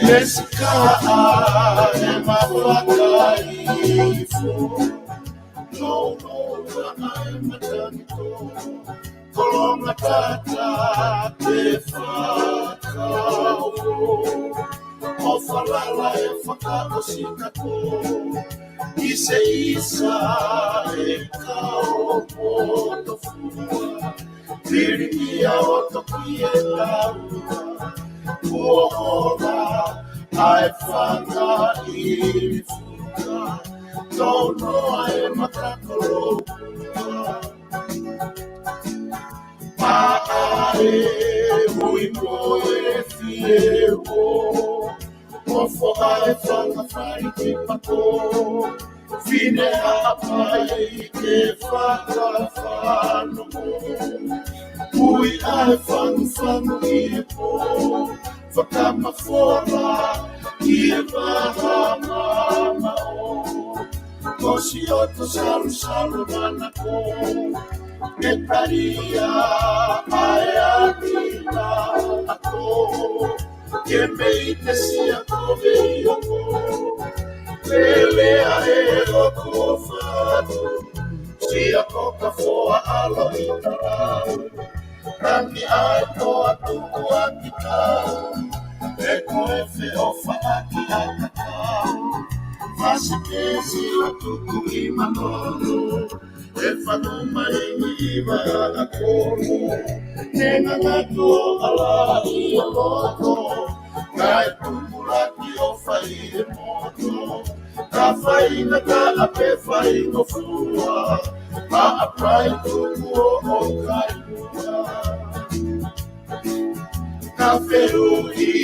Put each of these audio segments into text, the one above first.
Jessica ema wakaifo no ema tanito kolonga tata te whakao o whalala e whakaosikako Ise isa e kao poto fua Piri ia o toki e laua Kuohora ai whaka i fuka Tono ai makakoloa Paae hui moe fie o Ofo ai whanga whai ki pako Fine apai ke whaka whanu Hui ai whanu i e po Whakama whora i e waha mama o Kosi o to salu mana ko E taria ai atila ako Ke mei te sia koe i ako Lele ae o kofatu Sia koka foa alo i tarau Rangi ai toa tuku aki tau E koe fe ofa aki a kakau Fasi kesi o tuku i manono E whanuma ingi iwa a kono Nenga ngatu o ala i a loto Kai pumulaki o whai e moto Ka whaina ka ape whaino fua Ka aprai tuku o kai mua Ka whirui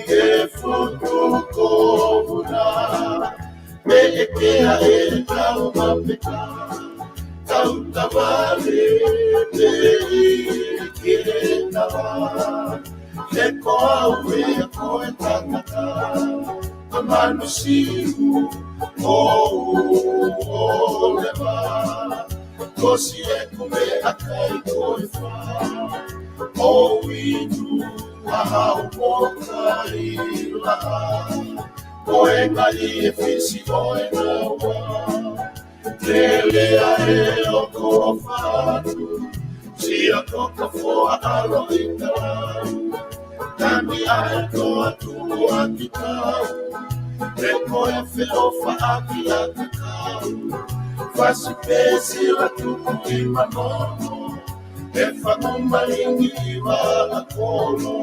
e fuku kovuna Me e kea e tau mapeka Tau tawale te i ke nawa E koa ue a koe tangata A manu siu o lewa Kosi e kume a kai koe wha O inu a hau mokai laha Koe ngai e fisi oe na wa Lele ae o kofatu Sia koka foa alo i tarau Tani ae toa tulu aki tau E koe whiofa aki a kakau Fasi pesi la tuku i manono E whanuma ingi i wala kono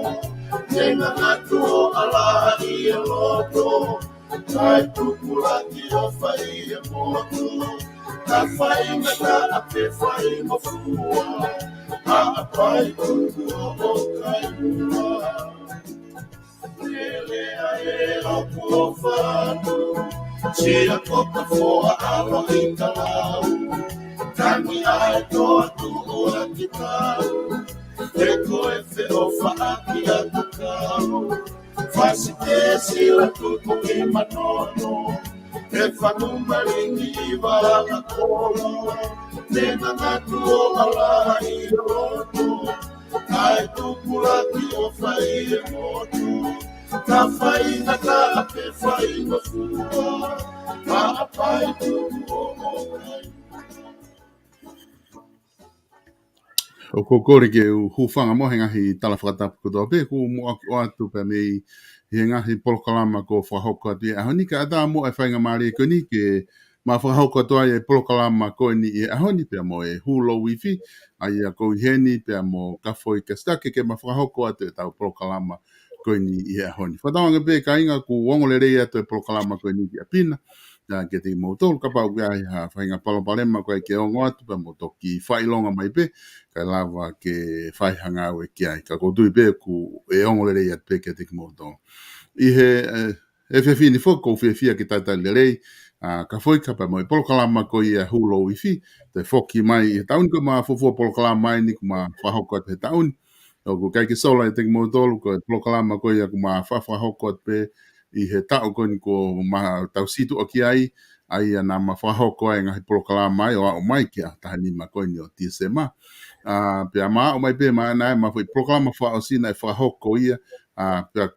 Nenga ngatu o ala i e loto Kai tuku laki o whai e moto Ka whainga ka ape whai mo fua A apai tuku o kai mua Lele ae o kua whanu Sia koka foa alo i talau Tangi ae toa tuku a ki tau E koe whiofa aki a kakau Fasi te sila tuku i manono E whanuma ringi i wala kono Nena ngatu o ala i roto Kai tuku laki o whai e moto Ka whainga ka ape whainga fua Ka apai tuku o kai O kokore ke u hufanga mo hengahi tala whakatapu kutoa pe ku mo o atu pe mei hengahi polokalama ko whahoko atu e ahoni ka ata mo e whainga maari e koni ke ma whahoko atu ai e polokalama ko ni e ahoni pe mo e hu LOUIFI ai a ko heni pe mo KAFOIKA SITAKE ke ma whahoko atu e tau polokalama ko ni e ahoni. Whatawanga pe ka inga ku wongole rei atu e polokalama ko ni ki a pina na ke te mo tolu ka pau ai ha whainga palopalema ko e ke ongo atu pe mo toki whailonga mai pe ka lava ke whaihanga o e ki ai. Ka kotui pe ku e ongole rei at pe ke te kimoto. I he FFI ni whoko whiawhia ki tata lerei ka whoika pa mo e polokalama ko i a hu LOUIFI te whoki mai i taun ko ma fufua polokalama mai ni ku ma whahoko at he taun. O ku kai ki sola i te kimoto ko e polokalama ko i a ku ma whahoko at pe i he tau ko ni ko ma tau situ o ki ai ai ana ma whahoko ai ngahi polokalama ai o a o mai ki a tahani ma ko ni o TSMA. Pea maa o mai pe maa nai ma fui proklama fa o sina e whahoko ia pea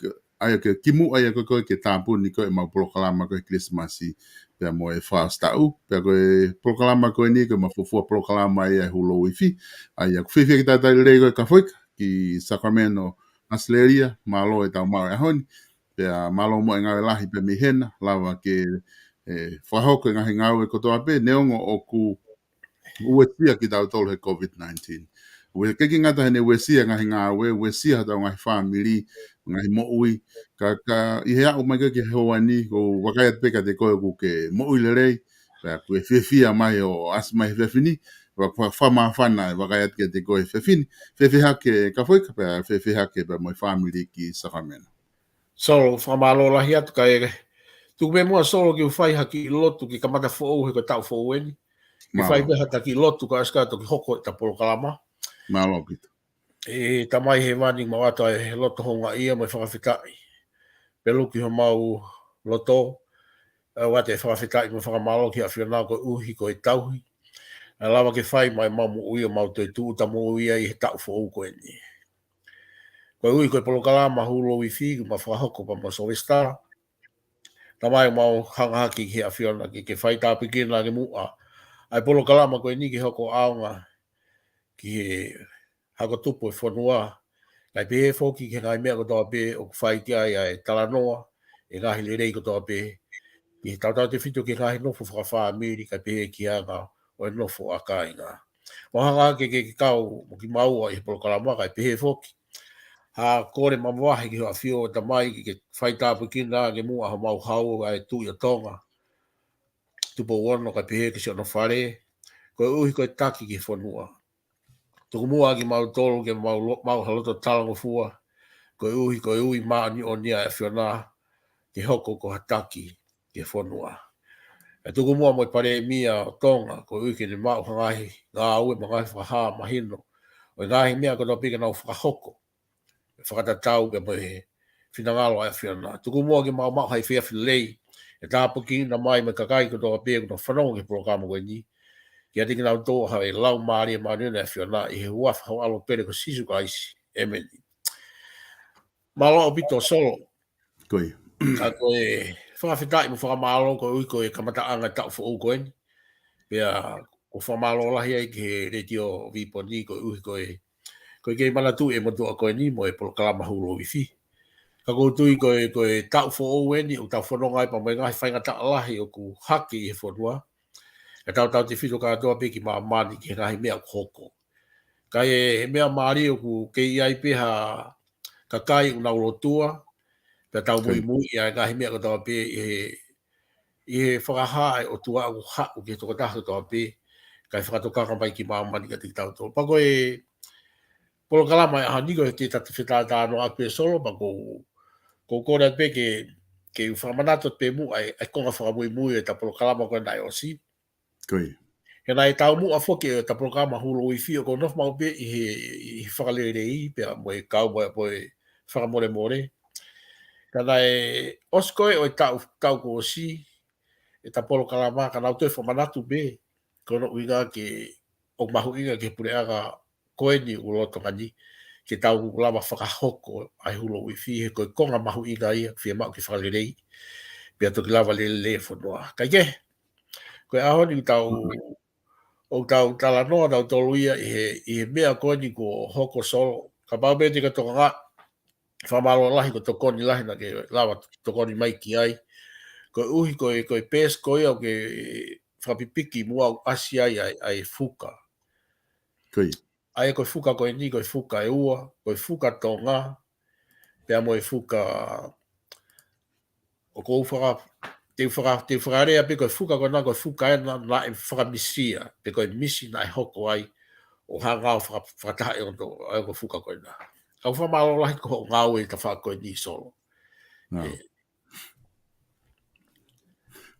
ai ke kimu ai ko ke tapuni ko ma polokalama ko Krismasi pe mo e fastau pe ko polokalama ko ni ko ma fufu polokalama ai hu LOUIFI ai ko fifi ki tata le ko KAFOIKA ki Sacramento Asleria malo e tau mau e honi pe malo mo nga lahi pe mihena lava ke whahoko ngā he ngau e kotoa pe neongo o ku uesia ki tau tolu he COVID-19. Ue keki ngata hene uesia ngā he ngā uesia tau ngā he whamiri, ngā he moui, ka i hea o mai ke hoani ko wakaiat peka te koe ku ke moui le rei, pe ku e whiawhia mai o asma he whiawhini, whama whana e wakaiat ke te koe whiawhini, whiawhiha ke KAFOIKA pe whiawhiha ke pe moi whamiri ki Sacramento. Solo, whamalo lahi atu ka ere. Tuku me mua solo ki uwhai haki i lotu ki kamata who'ou he ko tau who'ou eni. Ki whai beha ta ki lotu ka askato ki hoko e ta polokalama. Malo pita. E tamai he wani mawata e loto honga ia mai whakawhitai. Pelu ki ho mau loto. Wate e whakawhitai mai whakamalo ki a whiona ko uhi ko e tauhi. A lawa ke whai mai mamu ui o mau te tu ta mo ia i he tau who'ou ko eni. Ko ui ko e polokalama hu LOUIFI ki ma whakahoko pa ma sovestara. Tamai mau hanga haki ki a whiona ki whai tāpi ki nā ke mua. Ai polokalama ko e ni ki hoko aonga ki he hako tupu e whanua. Kai pehe whoki ki ngai mea ko toa pe o whai ki ai ai talanoa e ngahi le rei ko toa pe. Ki he tautau te whitu ki ngahi nofo whakawha miri kai pehe ki anga o e nofo a kai ngā. Mo hanga haki ki kau mo ki maua i he polokalama kai pehe whoki. Ha kore mamawahi ki hoa whio ta mai ki ke whai tāpu ki nā ke mua ha mau hau ai tui o tonga. Tupo wono kai pehe ki si ono whare. Ko uhi ko e taki ki whanua. Tuku mua ki mau tolu ke mau haloto talango fua. Ko uhi maa ni o nia e whiona ke hoko ko hataki ke whanua. E tuku mua mo i pare mia o tonga ko uhi ke ne mau hangahi ngā ue mangai whaha mahino. O ngahi mea ko tō pika nau whakahoko. Whakatatau ke mo he whinangalo ai whiona. Tuku mua ki mau hai whiawhi lei. E tāpuki na mai me kakai ko tō pia ko tō whanonga ke programa koe ni. Kia tiki nau tō hawe lau maari e maari na whiona i he huafa hau alo pere ko sisu ka isi. Emeni. Malo o pito solo. Koe. Ka koe whakawhitai mo whakamalo ko ui koe kamata anga tau whau koe ni. Pea ko whamalo lahi ai ki he retio viponi ko ui koe kei mana tu e motua koe ni mo e polokalama hu LOUIFI. Ka koutui koe tau whau eni o tau whanonga i pa mai ngahi whainga ta lahi o ku haki i he whanua. E tau te whito katoa peki maa mani ki ngahi mea koko. Kai e mea maari o ku kei ai peha kakai unau lotua. Pea tau mui mui ia ngahi mea katoa pe i he whakahae o tua au hau ki toko tahu toa pe. Kai whakatokaka mai ki maa mani ka tiki tau tō. Pako e polokalama e aha niko e te tatu whetata no a pe solo pa ko kore pe ke whamanato pe mu ai konga whakamui mui e ta polokalama koe nai o si. Koe. He nai tau mu a whoke e ta polokalama hu LOUIFI o ko nof mau pe i whakalere i pe a mo e kau mo e whakamore more. Ka nai oskoe o e tau ko o si e ta polokalama ka nau toi whamanatu pe kono uinga ke o mahu inga ke pureaga koe ni u loto ngani ke tau lama whakahoko ai hu LOUIFI he koe konga mahu inga ia whia mau ki whakalirei pia toki lava le whanua. Kai ke, koe ahoni o tau tala noa tau tolu ia i he mea koe ni ko hoko solo. Ka pau me te ka toka ngā whamalo lahi ko tokoni lahi na ke lava tokoni mai ki ai. Koe uhi koe pes koe au ke whapipiki mua au asi ai fuka. Koe. Ai koe fuka koe ni, koe fuka e ua, koe fuka tō ngā, pia mo e fuka o kou te whakarea pe koe fuka koe nā, koe fuka e nā e whakamisia, pe koe misi nā e hoko ai, o hanga o whakataha e ondo, ai koe fuka koe nā. Kau whamalo lahi ko ngā ue ta whaka koe ni solo.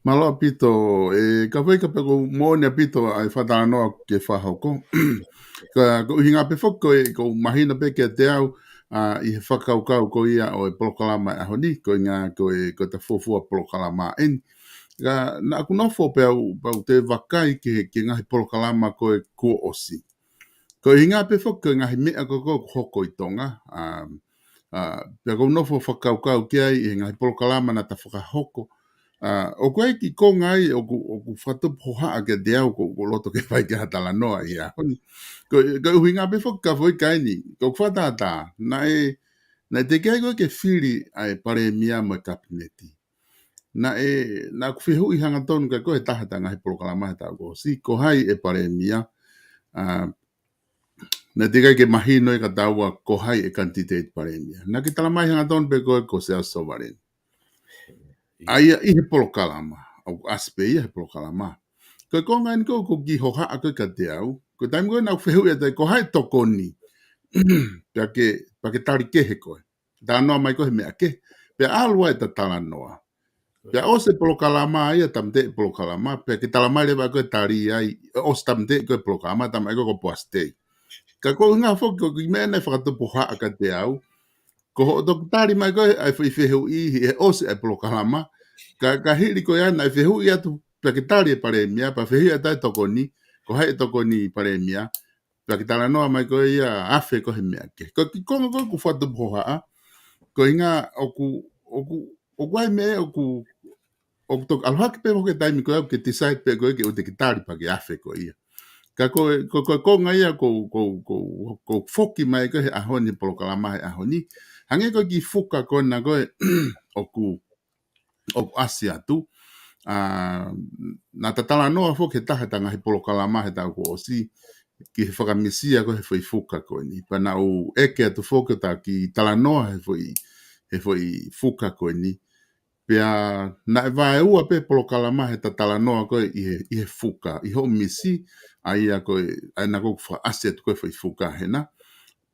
Malo pito, KAFOIKA pe ko moone pito ai whatara noa ke whahoko. Ka hinga pe whoko ko mahina pe ke te au i he whakaukau ko ia o e polokalama e ahoni, ko inga ko te fufua polokalama en. Ka na aku nofo pe au te wakai ki ngahi polokalama ko e kua osi. Ko hinga pe whoko ngahi mea ko hoko i tonga, Pea kou nofo whakaukau ki ai e ngai polokalama na ta whakahoko. O koe ki konga ai o ku whatupu hoha ke te au ko loto ke whai ke hatala noa i a honi. Ko uhi ngā befo ka fwoi kaini, ko whatata, na te kei koe ke whiri ai pare mia mo kabineti. Na ku whihu i hanga tonu ka koe tahata ngahi polokalama he tau ko si ko hai e pare mia. Na te kei ke mahino e ka taua ko hai e kantite pare mia. Na ki tala mai hanga tonu pe koe ko sea sovereign. Aia i he polokalama, au aspe ia he polokalama. Koe konga ni ko ki hoha a koe ka te au, ko taim koe na whihu e te ko hai tokoni, pa ke tari ke he koe. Tā noa mai koe he mea ke, pe alua e ta tala noa. Pe o se polokalama ia tamte polokalama, pe ke tala mai lewa koe tari ai, o se tamte koe polokalama, tam ai koe poastei. Ka koe ngā fok, ko ki mea nei whakatupu haa ka te au, ko ho tok tari mai koe ai whihu i he o se polokalama, ka hiri ko ia na whihu ia tu pakitari e pare mia, pa whihu ia tai tokoni, ko hai e tokoni pare mia, pakitara noa mai ko ia afe ko he mea ke. Ko ki konga koe ku whatu pohaa, ko inga oku ai me oku tok aluhaki pe moke taimi ko au ke tisai pe koe ke o te kitari pa ke afe ko ia. Ka ko konga ia ko foki mai ko he ahoni polokalama he ahoni, hange ko ki fuka ko na koe oku asia tu, na tatala noa fo ke tahatanga he polokalama he tau ko o si ki he whakamisia ko he whaifuka ko ni. Pana o eke atu fo ke ta ki tala noa he whaifuka ko ni. Pea na e vae ua pe polokalama he tatala noa ko i he fuka. I ho misi a ia ko ai na ko wha asia tu ko he whaifuka he na.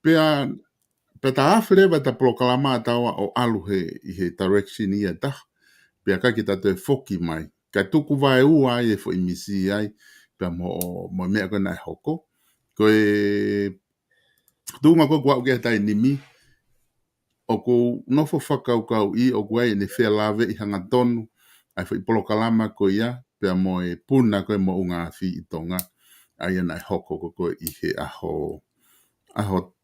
Pea ta awhirewa ta polokalama tawa o alu i he direction ia ta. Pea ka ki tato e foki mai. Ka tuku vai ua ai e fo imisi ai. Pea mo mea koe nai hoko. Koe tunga koe kua uke tai nimi. O ko nofo whakaukau i o kua e ne whea lawe i hanga tonu. Ai fo i polokalama ko ia. Pea mo e puna koe mo unga fi i tonga. Ai e nai hoko koe i he aho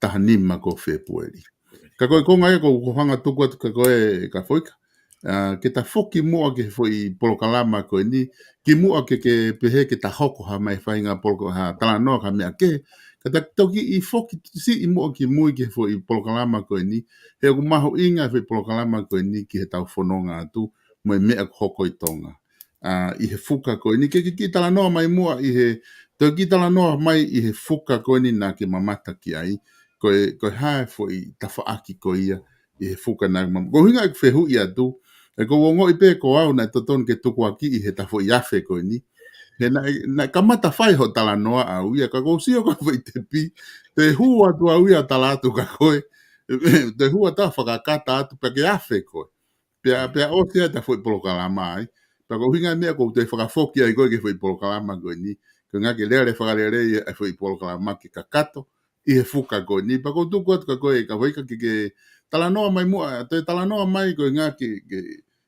tahanima ko February. Ka koe konga e ko hanga tuku atu ka koe ka foika. Ke ta foki mua ke foi polokalama ko ni ki mua ke pehe ke ta hoko ha mai whainga poloko ha tala noa ka mea ke ka ta toki i foki si i mua ki mui ke foi polokalama ko ni he ku maho inga foi polokalama ko ni ki he tau whanonga atu mo e mea hoko i tonga i he fuka ko ni ke ki tala noa mai mua i he toki tala noa mai i he fuka ko ni na ke mamata ki ai ko hae foi ta whaaki ko ia i he fuka na mam ko hinga ke whehu i atu e ko wongo i pe ko au na toton ke tuku aki i he tafo i afe ko ni. He na kamata whai ho tala noa au ia ka kousio ko i te pi. Te hua tu au ia tala atu ka koe. Te hua ta whakakata atu pa ke afe koe. Pea o sia tafo i polokalama ai. Pa ko hinga mea ko te whakafoki ai koe ke fo i polokalama ko ni. Ko ngā ke leare whakarere i e fo i polokalama ke kakato. I he fuka ko ni. Pa ko tuku atu ka koe ka waika ke tala noa mai mua. Te tala noa mai ko ngā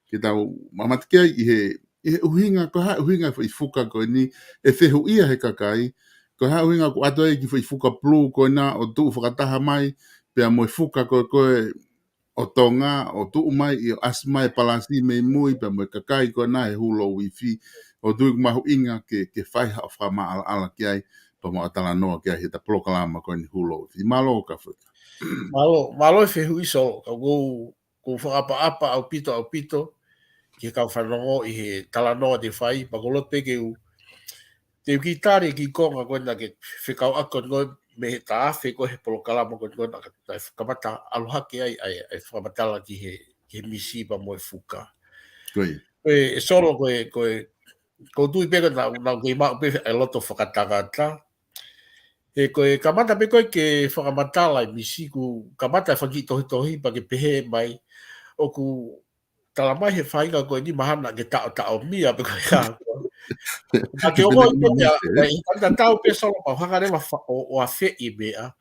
ke tau mamatike i he uhinga, ko ha uhinga i fuka ko ni, e whehu ia he kakai, ko ha uhinga ko ato e ki i fuka plu ko na o tuu whakataha mai, pea mo i fuka ko o tonga, o tuu mai, i o asmai palasi mei mui, pea mo i kakai ko na he hulo LOUIFI, o tuu i mahu inga ke whaiha o whama ala ki ai, pa mo atala noa ki ai, he ta polokalama ko ni hulo LOUIFI. Malo ka whaka. Malo e whehu iso, ka ko whakapa-apa au pito, ki kau whanongo i he talanoa te whai, pakolote ke te ukitare ki konga koe na ke whikau akon koe me he taafe koe he polokalama koe na kamata aluhake ai whamatala ki he misi pa moe fuka. Koe. Koe e solo koe tui peka na koe mau pe e loto whakatangata. E koe kamata pe koe ke whakamatala i misi ku kamata e whakitohi pa ke pehe mai o ku tala mai he whainga koe ni mahana ke tao mia pe koe ka. Ka ke ongo i pe i kanta tau pe solo pa whakarewa o a whe i mea.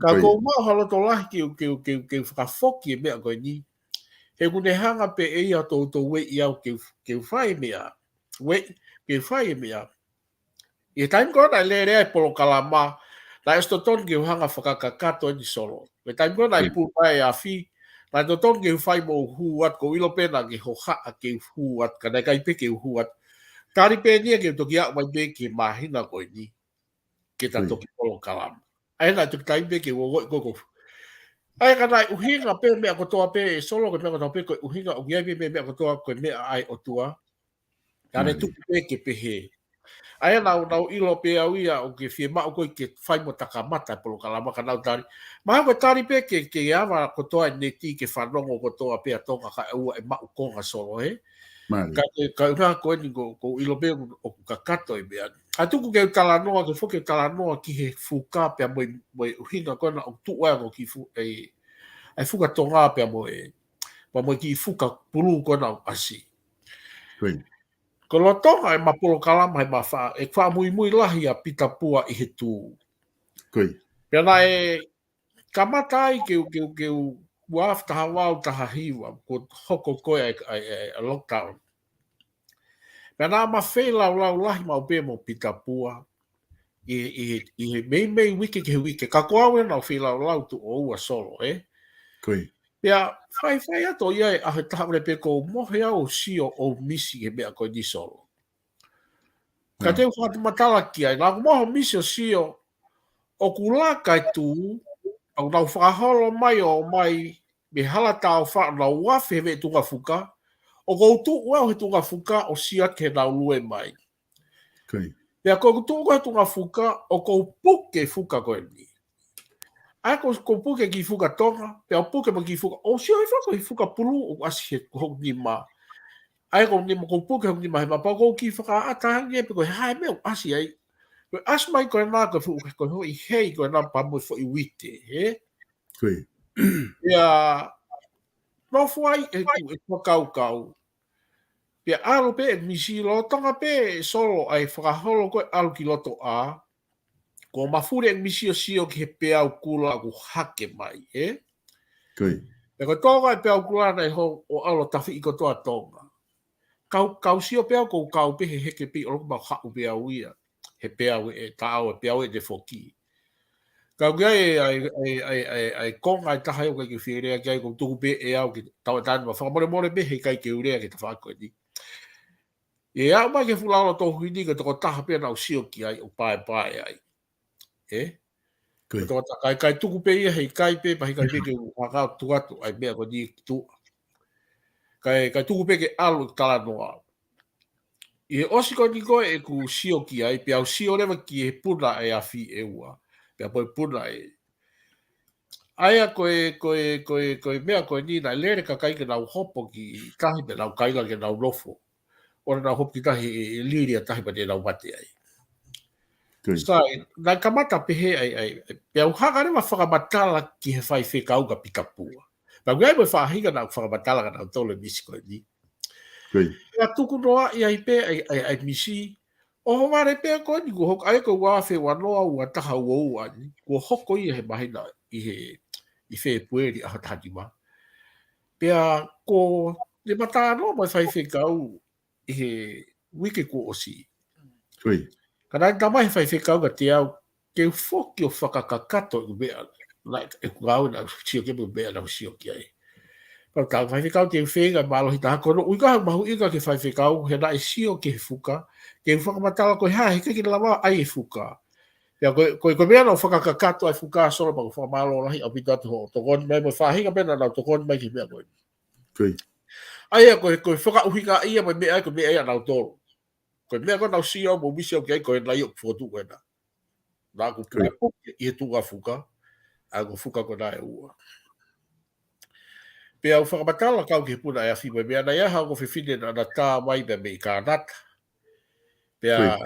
Ka ko mau haloto lahi ke whakafoki i mea koe ni. He kune hanga pe e ia tō we i au ke whai mea. We ke whai mea. I taim kona i le rea i polokalama na esto ton ke hanga whakakakato ni solo. I taim kona i pūpai a whi Mai to ton ke fai mo huat ko ilo pena ke hoha ke huat kana kai pe ke huat. Tari pe ni ke to kia mai pe ke mahina ko ni. Ke ta to polokalama. Ai na to tai pe ke wo ko. Ai kana uhinga pe me ko to pe solo ko to pe ko uhinga o ia pe me ko to ko me ai o tua. Tare tu pe ke pe he. Ai nau ilo pe au ia o ke fie ma o ko ke fai mo takamata polokalama kana tari. Ma ko tari pe ke ava ko to neti ke fanongo ko to pe atonga ka ua e ma o konga solo he. Ka una ko ni ko ilo pe o ka kato e bea. A tuku ke talanoa ke foke talanoa ki he fuka pe mo uhinga ko na o tu wa ki fu ai fuka tonga pe mo ki fuka pulu ko na asi. Ko lo tonga e ma polokalama e ma fa e fa mui lahi a pita pua i he tu. Pena e kamata ai ke waf taha wau taha hiwa ko hoko koe a lockdown. Pena ma fei lau lahi ma upe mo pita pua i he mei wiki ke wiki. Ka koawe na fei lau tu o ua solo, Pea fai ato ia e ahe taha ure pe ko mohe au sio o misi he mea koe ni solo. Ka te whatu matala ki ai, nā moho misi o sio o kula kai tu au nau whakaholo mai o mai me hala tau wha nau wafe me tunga fuka o kou tu ua he tunga fuka o sia ke nau lue mai. Pea kou tu ua he tunga fuka o kou puke fuka koe ni. Ai kou puke ki fuka tonga, pea o puke ma ki fuka, o sio he whako hi fuka pulu o asi he kou ni ma. Ai kou ni ma kou puke kou ni ma he ma pa kou ki whaka atahangi e pe kou he hae me o asi ai. As mai koe nā koe fuka koe hoi hei koe nā pamu fo i wite, he? Pea, no fuai e kau. Pea alo pe e misi lo tonga pe solo ai whakaholo koe alo ki loto a. Ko mafure e misi o sio ki he pe au kula ku hake mai, he? Pea koe tonga e pe au kula nei ho o alo tafi i kotoa tonga. Kau sio pe au kou kau pe he heke pi o loko mau hau pe au ia. He pe au e tau e pe au e de foki. Kau gai ai konga ai taha o kai whirea kai ko tuku pe e au ki tau tani ma whakamore pe he kai ke urea ki ta whako ni. E au mai ke fulao tō huini ka toko taha pe nau sio ki ai o pae ai. E? Kai tuku pe ia hei kai pe pa hei kai pe ke wakao tuatu ai mea ko ni tu. Kai tuku pe ke alu tala noa. I osi ko ni koe e ku sio ki ai pe au sio lewa ki e puna e afi e ua. Pe apoi puna e aia koe mea koe ni nai lere ka kai ke nau hopo ki tahi me nau kaila ke nau lofo. Ora nau hopo ki tahi e liria tahi pa te nau mate ai. Sai, nai kamata pehe ai pe au haka rewa whakamatala ki he whai whekau ka pika pua. Pa ngai mo whahinga nau whakamatala ka nau tole misi koe ni. Ia tuku noa i ai pe ai misi. O ho mare pe koe ni ko hoko ai ko wafe wanoa ua taha ua ua ni. Ko hoko i he mahina i he pueri a hataki ma. Pea ko le matano mai whai whekau i he wike ko osi. Kana i tamai whai whekau ka te au ke whoki o whakakakato i mea. Like e kukau na sio ke mea na sio ki ai. Pau tau whai whekau te whenga malo hi taha kono. Uika mahu ika ke whai whekau he na e sio ke he fuka. Ke whakamatala koe hae he keki lawa ai e fuka. Pea koe mea nau whakakakato ai fuka solo pa ko whakamalo lahi au pita te ho. Tokon mai mo whahinga pena nau tokon mai ki mea koe. Aia koe whakauhinga ia mai mea koe mea ia nau toro. Koe mea koe nau sio mo misi au kei koe nai o whotu koe na. Nā ko puke i he tunga fuka. A ko fuka koe nai ua. Pea au whakamatala kau ki puna e a whima mea na ia hao ko whiwhine na tā mai me i ka nata. Pea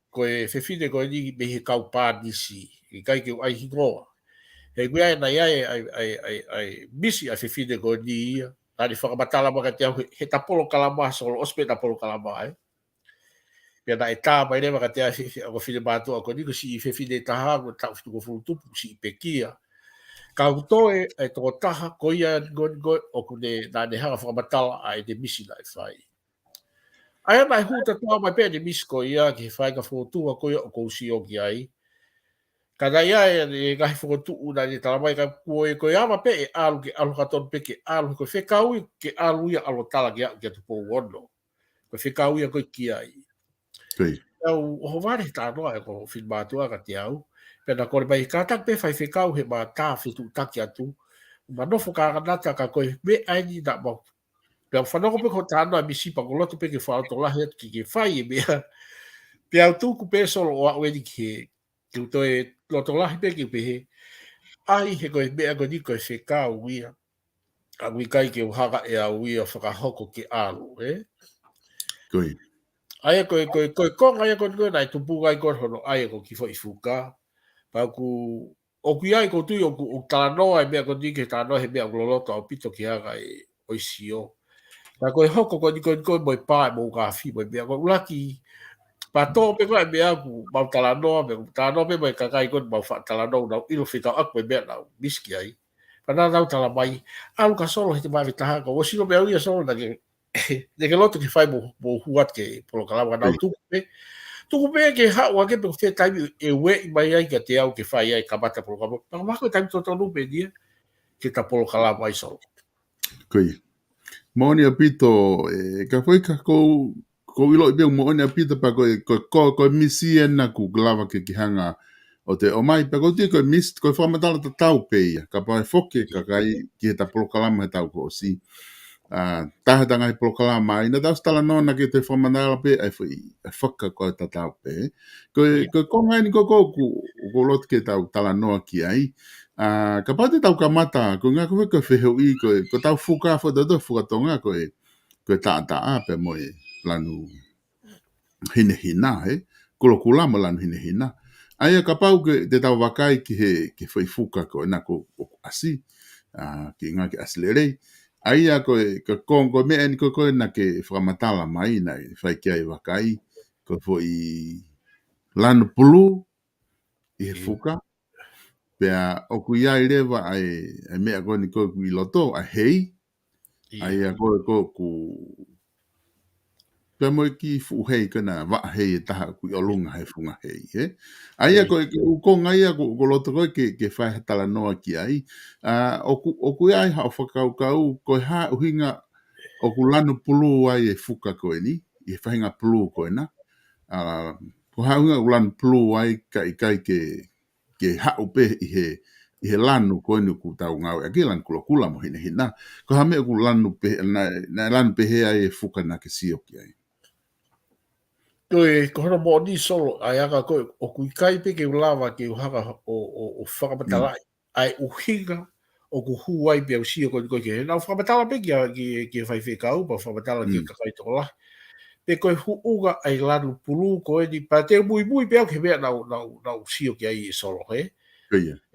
koe whiwhine koe ni me he kau pānisi. I kai ke ai hingoa. He guia e na ia ai misi a whiwhine koe ni ia. Nāni whakamatala maka te au he ta polokalama solo ospe ta polokalama ai. Pea na e tā mai rewa ka te au whiwhine mātua koe ni ko si i whiwhine taha ko tau whitu ko furutupu si i pekia. Kau toe e toko taha ko ia ngoi o kune nāne hanga whakamatala ai te misi nai whai. Aia mai huta tua mai pēne misi ko ia ki he whai ka whotua ko ia o kou si o ki ai. Kada ia e gahi whakatu na ni talamai ka koe ama pe e alu ke alu katon pe ke alu ko whekau ke alu ia alo tala ke tupo wono. Ko whekau ia koe kia i. Au o ware tānoa e ko whin mātua ka te au. Pena kore mai kātak pe whai whekau he mā tā whitu taki atu. Ma nofo ka kanata ka koe me aini na mau. Pea whanoko pe ko tānoa misi pa ko loto pe ke whaoto lahi atu ki ke whai e mea. Pea au tūku pe solo o au eni ki he. Ki uto e loto lahi pe ki pe he. Ai he koe mea ko ni koe whekau ia. A ngui kai ke uhaga e au ia whakahoko ki alu, Koe. Aia koe konga aia koe nai tupu gai koe hono aia koe ki fo i fuka. Pau ku oku iai ko tui oku tānoa e mea ko nike tānoa he mea uloloto au pito ki haga e oisio. Pau koe hoko koe nikoe moi pā e mou kafi moi mea koe ulaki pa tō pe koe mea ku mau tānoa me tānoa pe moi kakai koe mau wha tānoa nau ilo whikau aku e mea nau miski ai. Pana nau tala mai alu ka solo he te mai taha ko osilo mea uia solo na ke ne ke loto ki whai mo huat ke polokalama nau tuku pe ke hao ake pe whea taimi e we i mai ai ka te au ke whai ai ka mata polokalama. Paka mako e taimi totonu pe dia ke ta polokalama ai solo. Koe. Maoni a pito, ka whaika ko ilo i beo maoni a pito pa koe misi ena ku glava ke ki hanga o te o mai, pa koe tia koe misi, koe whamatala ta tau pe ia, ka pae whoke ka kai ki he ta polokalama he tau ko o si. Tahatanga he polokalama, ina tau stala nona ke te whamanala pe, ai whaka koe ta tau pe. Koe konga ni ko lot ke tau tala noa ki ai. Ka pate tau ka mata, ko ngā koe koe wheheu i, ko tau whuka whatato whukatonga koe taa pe moe lanu hinehina, kulama lanu hinehina. Aia ka pau ke te tau wakai ki whai whuka koe na ko asi, ki ngā ke asilerei. Aia koe kongo mea ni koe na ke whakamatala mai na whai kia i wakai, koe fo i lanu pulu i he whuka. Pea oku ia i rewa ai mea koe ni koe ku i loto, a hei. Aia koe ku pea moe ki fuhei kana wa hei e taha ku i olunga hei funga hei. Aia koe ukonga ia ko loto koe ke whai tala noa ki ai. Oku ia i hao whakaukau koe haa uhinga oku lanu pulu ai e fuka koe ni. I whahinga pulu koe na. Ko haa uhinga lanu pulu ai kai ke hau pe i he lanu koe ni ku tau ngau. Ake lanu kula mo hina. Ko haa mea ku lanu pe, na lanu pe hea e fuka na ke sioki ai. Koe ko hono mo ni solo ai aga koe o kui kai pe ke ulawa ke uhaka o whakamatala ai uhinga o ku huai pe au sio koe ke na whakamatala pe ki whai whekau pa whakamatala ki kakai tola pe koe huuga ai lanu pulu koe ni pa te mui pe au ke mea nau sio ki ai solo e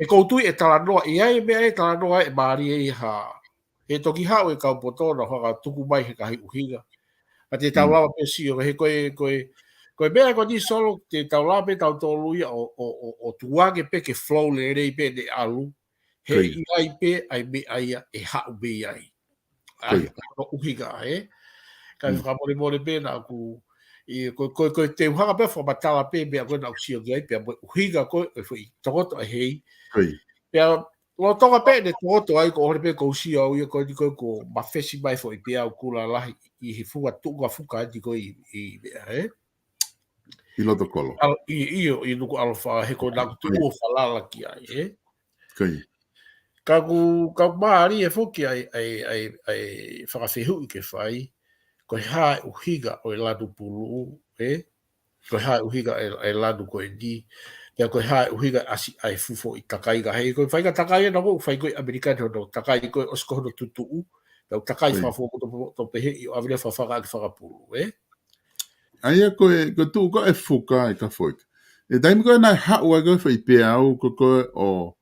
koutui e tala noa i ai mea e tala noa e maari e ha e toki hao e kau potona haka tuku mai he kahi uhinga a te taulawa pe sio he koe mea ko ni solo te taulawa pe tau tolu ia o tuage pe ke flow le rei pe de alu he i ai pe ai me ai e hau be ai ai o uhinga kai whakamore pe na ku i koe te uhanga pe whamatala pe mea koe na usio ki ai pe uhinga koe e whi tokoto a hei pea lo tonga pe ne tokoto ai ko hore pe ko usio au ia koe ni koe ko mawhesi mai fo i pea au kula lahi i he fuga tunga fuka ai koe i mea I loto kolo. I nuku alfa he ko naku tu o falala ki ai Kai. Ka maari e foki ai whakawhehu i ke whai koe hae uhiga o e ladu pulu koe hae uhiga e ladu koe ni ia koe hae uhiga asi ai fufo i takai ga hei koe whaiga takai e nako whai koe Amerikani hono takai koe osko hono tutuu pau takai whafo to pehe i o avile whawhaka ake whakapulu Aia koe tu ko e fuka e KAFOIKA. E taimi koe nai hau a koe whai pea au koe o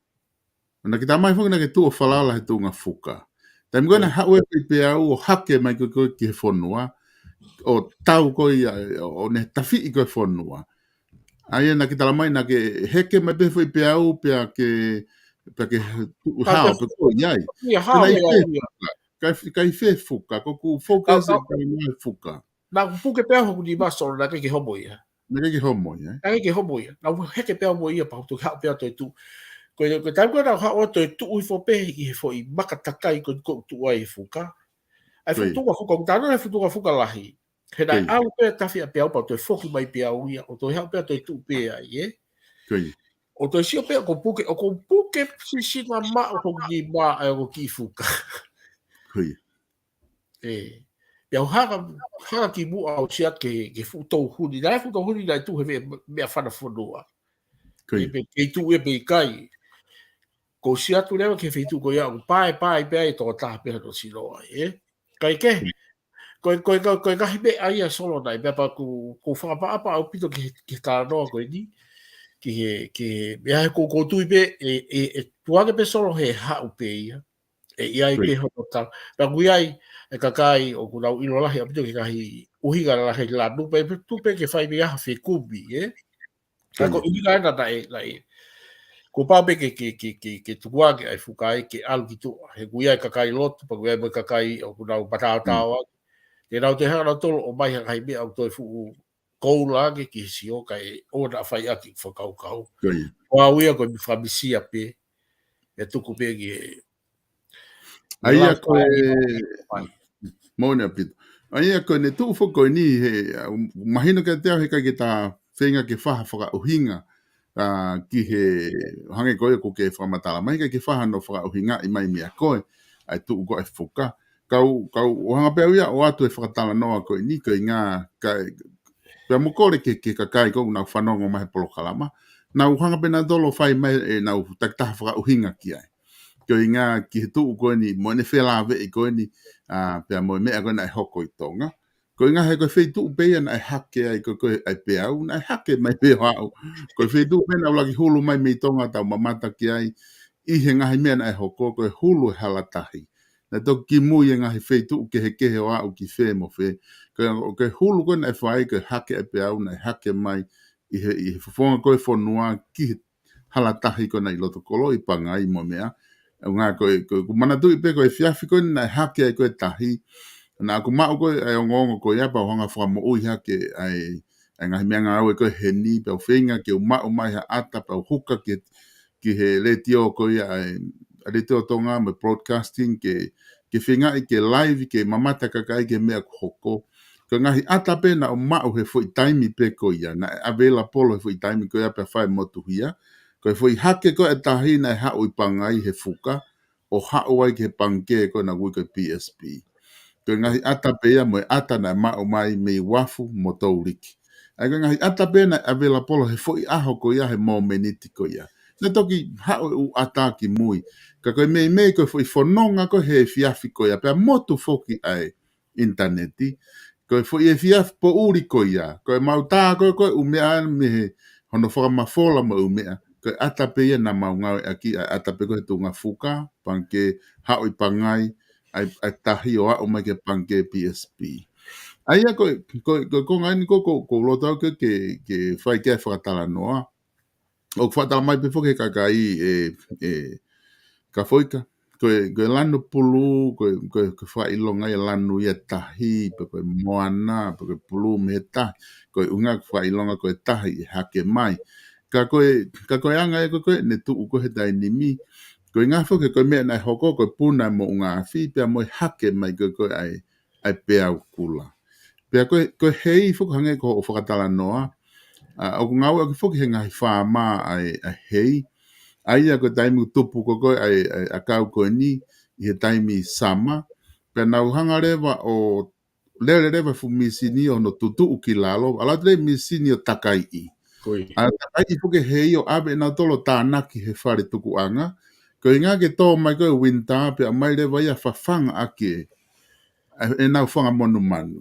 na ki tamai whaka na ke tu o whalala he tu ngā fuka. Taimi koe nai hau e whai pea au o hake mai koe ki he whonua o tau koe o ne tawhi i koe whonua. Aia na ki talamai na ke heke mai pe whai pea au pea ke hao pe koe iai. Kai whe fuka, ko ku focus e kai mai fuka. Na kupuke pea hoku ni masoro na ke homo ia. Nega ki homo ya. Ai ke homo ia. Na heke pea mo ia pa tu ha pea to tu. Ko tai ko na ha o to tu i fo pe i fo i maka takai ko tu ai fuka. Ai fu tu ko ta no fu tu fuka lahi. He dai au pe tafi a pea pa to foki mai pea ia o to ha pea to tu pe ai e. O to si o pe ko puke si na ma o ko ki ma o ki fuka. E. Ia hara ki mu au sia ke futo huni. Dai futo huni dai tu he me fana fonua. E tu e be kai. Ko sia tu lewa ke fitu ko ia pai pe to ta pe to silo e. Kai ke. Ko ka hibe ai a solo dai pe pa ko fa pa au pito ke ta no ko ni. Ke ia ko tu be e tua ke pe solo he ha u pe ia. E ia i pe ho ta. Pa gui ai e kakai o ku lau ilo lahi apito ke kahi uhiga lahi la nupe tu pe ke fai mea fe kubi e ka ko uhiga na dai ko pa pe ke tukua ke ai fukai ke alu ki tu he gui ai kakai lot pa gui ai mo kakai o ku lau patao tao ke lau te hanga tolo o mai hai mea au toi fu kou la ke ki si o kai o na fai aki whakau kau o a uia ko mi whamisia pe e tuku pe ki Ai a koe Mona pito. Ai a koe ne tu foko ni he mahino ke teo he kai ta whenga ke whaha whakauhinga ki he hange koe ko ke whamatala mai ke whaha no whakauhinga i mai mea koe ai tu ko e whuka. Kau o hanga pēu ia o atu e whakatala noa koe ni koe ngā pēu mokore ke kakai kou nau whanongo mahe polokalama. Nau hanga pēna dolo whai mai e nau taktaha whakauhinga ki ai. Ko inga ki tu ko ni mo ne fela ve ko ni pe mo me ko na hoko i tonga ko inga he ko fe tu pe na hake ai ko ai pe au na hake mai pe au ko fe tu pe na la ki hulu mai me tonga ta mamata ki ai I he nga me na hoko ko hulu halatahi na to ki mu inga he fe tu ke he wa o ki fe mo fe ko hulu ko na fai ko hake ai pe au na hake mai I fonga ko fo noa ki halatahi ko na I loto kolo I pangai mo mea nga ko mana tu pe ko fiafi ko na hake ko tahi na ko ma ko ai ngongo ko ya pa hanga fa mo o hake ai nga me nga ko heni pe finga ke ma mai ata pa huka ke he le tio ko ya ai le tio tonga me broadcasting ke finga ke live ke mamata ka kai ke me hoko ko nga ata pe na ma o he foi time pe ko ya na avela polo foi time ko ya pa fa mo tu hia ko foi hake ko tahi na ha o pangai he fuka o ha o ai ke panke ko na wi ko PSP ko ngai ata pe ya mo ata na ma o mai me wafu mo tauriki ai ngai ata pe na avela polo he foi aho ko ya he mo meniti ko ya na toki ha o ata ki mui ka ko me ko foi fononga ko he fiafi ko ya pe motu foki ai interneti ko foi e fiaf po uri ko ya ko mau ta ko umea me hono fora mafola mo umea ko ata pe na maunga aki ata pe ko tunga fuka panke ha o pangai ai tahi o mai ke panke PSP ai ko ngai ko loto ke fai ke fatala noa o fatala mai pe foke kakai KAFOIKA ko lano pulu ko fai longa lano ia tahi pe ko moana pe ko pulu meta ko unga fai longa ko tahi hake mai ka ko anga ko ne tu ko he dai nimi ko nga fo ko me na hoko ko puna mo nga fi pe mo hake mai ko ai pe au kula pe ko hei fo hanga ko fo katala noa o nga o fo ke nga fa ma ai hei ai ko taimi tupu ko ai akau ko ni he taimi sama pe na hanga leva o leva fu misini o no tutu ukilalo ala tre misini o takai a takai fuke hei o abe na tolo tānaki he whare tuku anga. Ko inga ke tō mai koe winta pe a mai le vai a whawhanga ake e nau whanga monu manu.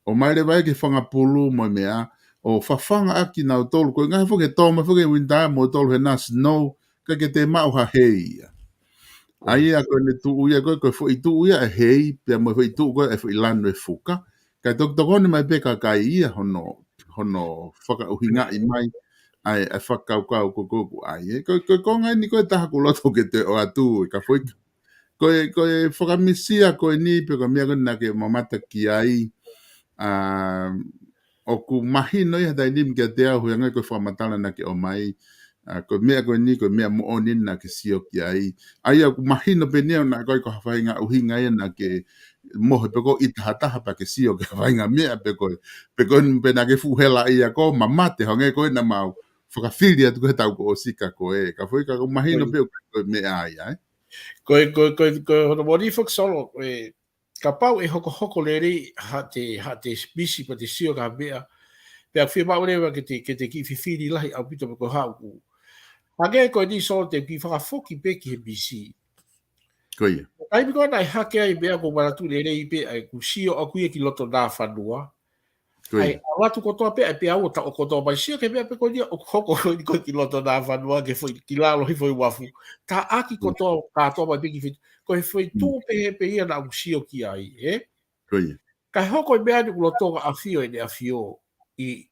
O mai le vai ke whanga pulu mo mea o whawhanga aki nau tolu. Ko inga fuke tō mai fuke winta mo tolu he nā snow ka ke te mau ha hei. Ai a koe ne tu uia koe fu i tu uia e hei pe a mo fu i tu koe e fu i lanu e fuka. Ka tokone mai pe ka kai ia hono whaka uhinga I mai ai whakaukau ko ai ko ngai ni ko taha ko loto ke te o atu ka foi ko whakamisia ko ni pe ko mea na ke mamata ki ai o ku mahino ia dai nim ke te au nga ko whamatala na ke o mai ko mea ko ni ko mea mo onin na ke sio ki ai ku mahino pe nea na ko hawhainga uhinga ia na ke mohe pe ko itahataha pa ke sio ke hawhainga mea pe ko pe na ke fuhela ia ko mamate honge ko na mau whakawhiri atu ko he tau ko o sika ko ka whaika ko mahino pe ko mea ai Ko hono mori fok solo ka pau e hoko leri ha te bisi pa te sio ka mea pe a whia maure ke te ki whiwhiri lahi au pito me ko hau ku. Hage ko ni solo te ki whakafoki pe ki he bisi. ko ia Ai biko na hake ai mea ko maratu le rei pe ai ku sio a kuia ki loto nā whanua. ko Ai ia awatu kotoa pe ai pe au ta o kotoa mai sio ke mea pe ko nia o hoko ni ko ki loto nā whanua ke foi ki lalo hi foi wafu. Ta aki kotoa katoa mai pe ki whitu. Ko he foi tō pe he pe ia na u sio ki ai. ko ia Kai hoko i mea ni ku loto a fio e ne a fio i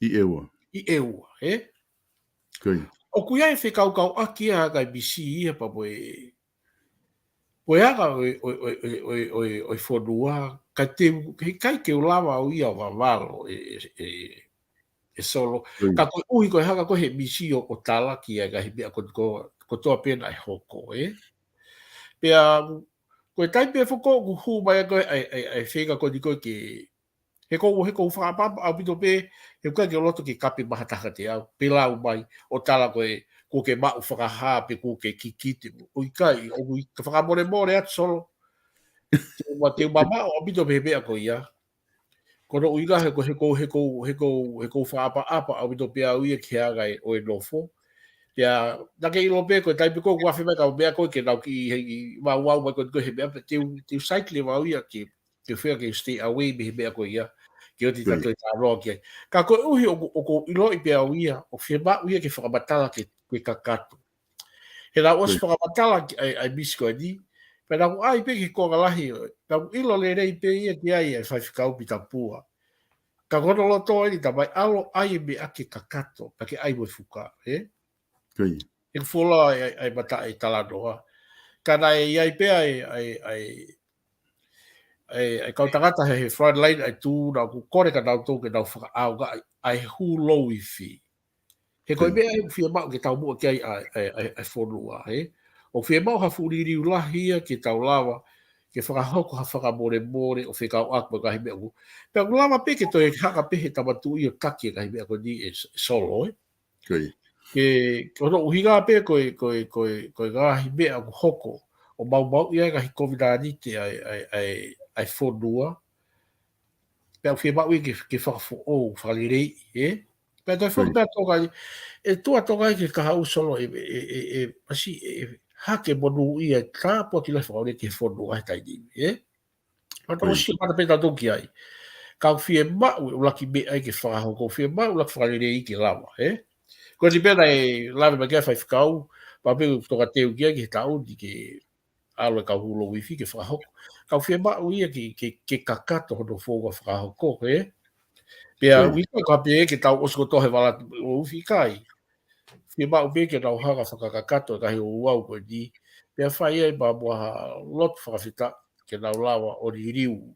ewa eua. ko ia O kuia e whekau aki a kai bisi ia pa po Oe aga o whanua, kai ke ulawa o ia wa walo solo. Ka koe uhi koe haka koe he misi o tala ki a gahi mea ko toa pena e hoko, Pea, koe tai pia whako ku hu mai a koe ai whenga koe ni koe ke he kou whakapapa au pito pe he koe ke loto ke kape mahataka te au. Pela u mai o tala koe ko ke mau whakaha pe ko ke kikite. O i kai, o i ka whakamore atu solo. Te mama o pito pe mea ko ia. Kono uiga he ko whaapa au pito pe au ia ke agai o e nofo. Pea, nake ilo pe ko tai pe ko wafi mai ka mea ko ke nau ki wau mai ko he mea te cycle wau ia ke whea ke stay away me he mea ko ia. Ke o ti tato i tā roa ki ai. Ka koe uhi o ko ilo i pe au ia, o whia uia ke whakamatala ke kakato. He rau osu whakamatala ai misko ni, pe rau ai pe ki konga lahi, rau ilo le rei pe ia ki ai ai whaiwhikau pi ta pua. Ka kono lo toa ni ta mai alo ai me ake kakato, pa ke ai mo fuka, Koi. E whola ai mata ai tala noa. Ka na e ai pe ai kau tangata he front line ai tū na ku kore ka nau tō ke nau whaka au ga ai hu LOUIFI. He koe mea e whia mau ke tau mua ki ai whonua, O whia mau ha furiri ulahia ke tau lawa ke whakahoko ha whakamore o whikau akma kahi mea ku. Pea ulawa pe ke toi haka pe he tamatu i o taki kahi mea ko ni e solo, Koi. Ke ono uhiga pe koe gahi mea ku hoko o mau ia kahi COVID-19 ai whonua. Pea whia mau i ke whakafo o whalirei, Pea toi whonua tokai e tua tokai ke kahau solo pasi hake monu ia ka po ki le whaore ke whonua ai taini, Mata o si mata peta toki ai. Kau whia mau o laki me ai ke whakahoko, whia mau laki whalirei ke lawa, Ko si pena e lawe mai kia whai whakau, pa pēu toka teu kia ki he tau di ke alo e kau hu LOUIFI ke whakahoko. Kau whia mau ia ke kakato hono whonga whakahoko, Pea wiko ka pē ke tau osko tohe wala LOUIFI kai. Whia mau pē ke tau hanga whakakato ka he uau koe ni. Pea whai e ma mua lot whakawhita ke nau lawa o ni riu.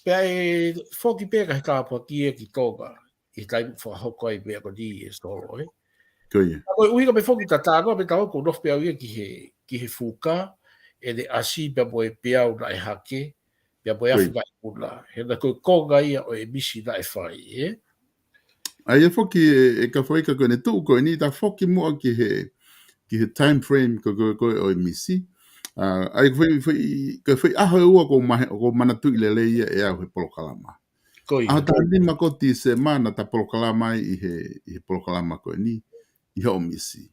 Pea e whoki pē ka he kāpua kia ki toga. I taimu whakahoko ai pēa ko ni e solo, Koi. Koe uhiga me whoki ta tānoa me tau ko nof pea uia ki he whuka e de asi pea moe pea una e hake pea moe afu mai una. He na koe konga ia o e misi na e whai, Ai e foki e ka whaika koe ne tuu koe ni ta foki mua ki he time frame ko o e misi. Ai ko whai aho e ua ko manatu i lele ia e au he polokalama. Koe Aho ta lima ko ti se mana ta polokalama i he polokalama koe ni i he o misi.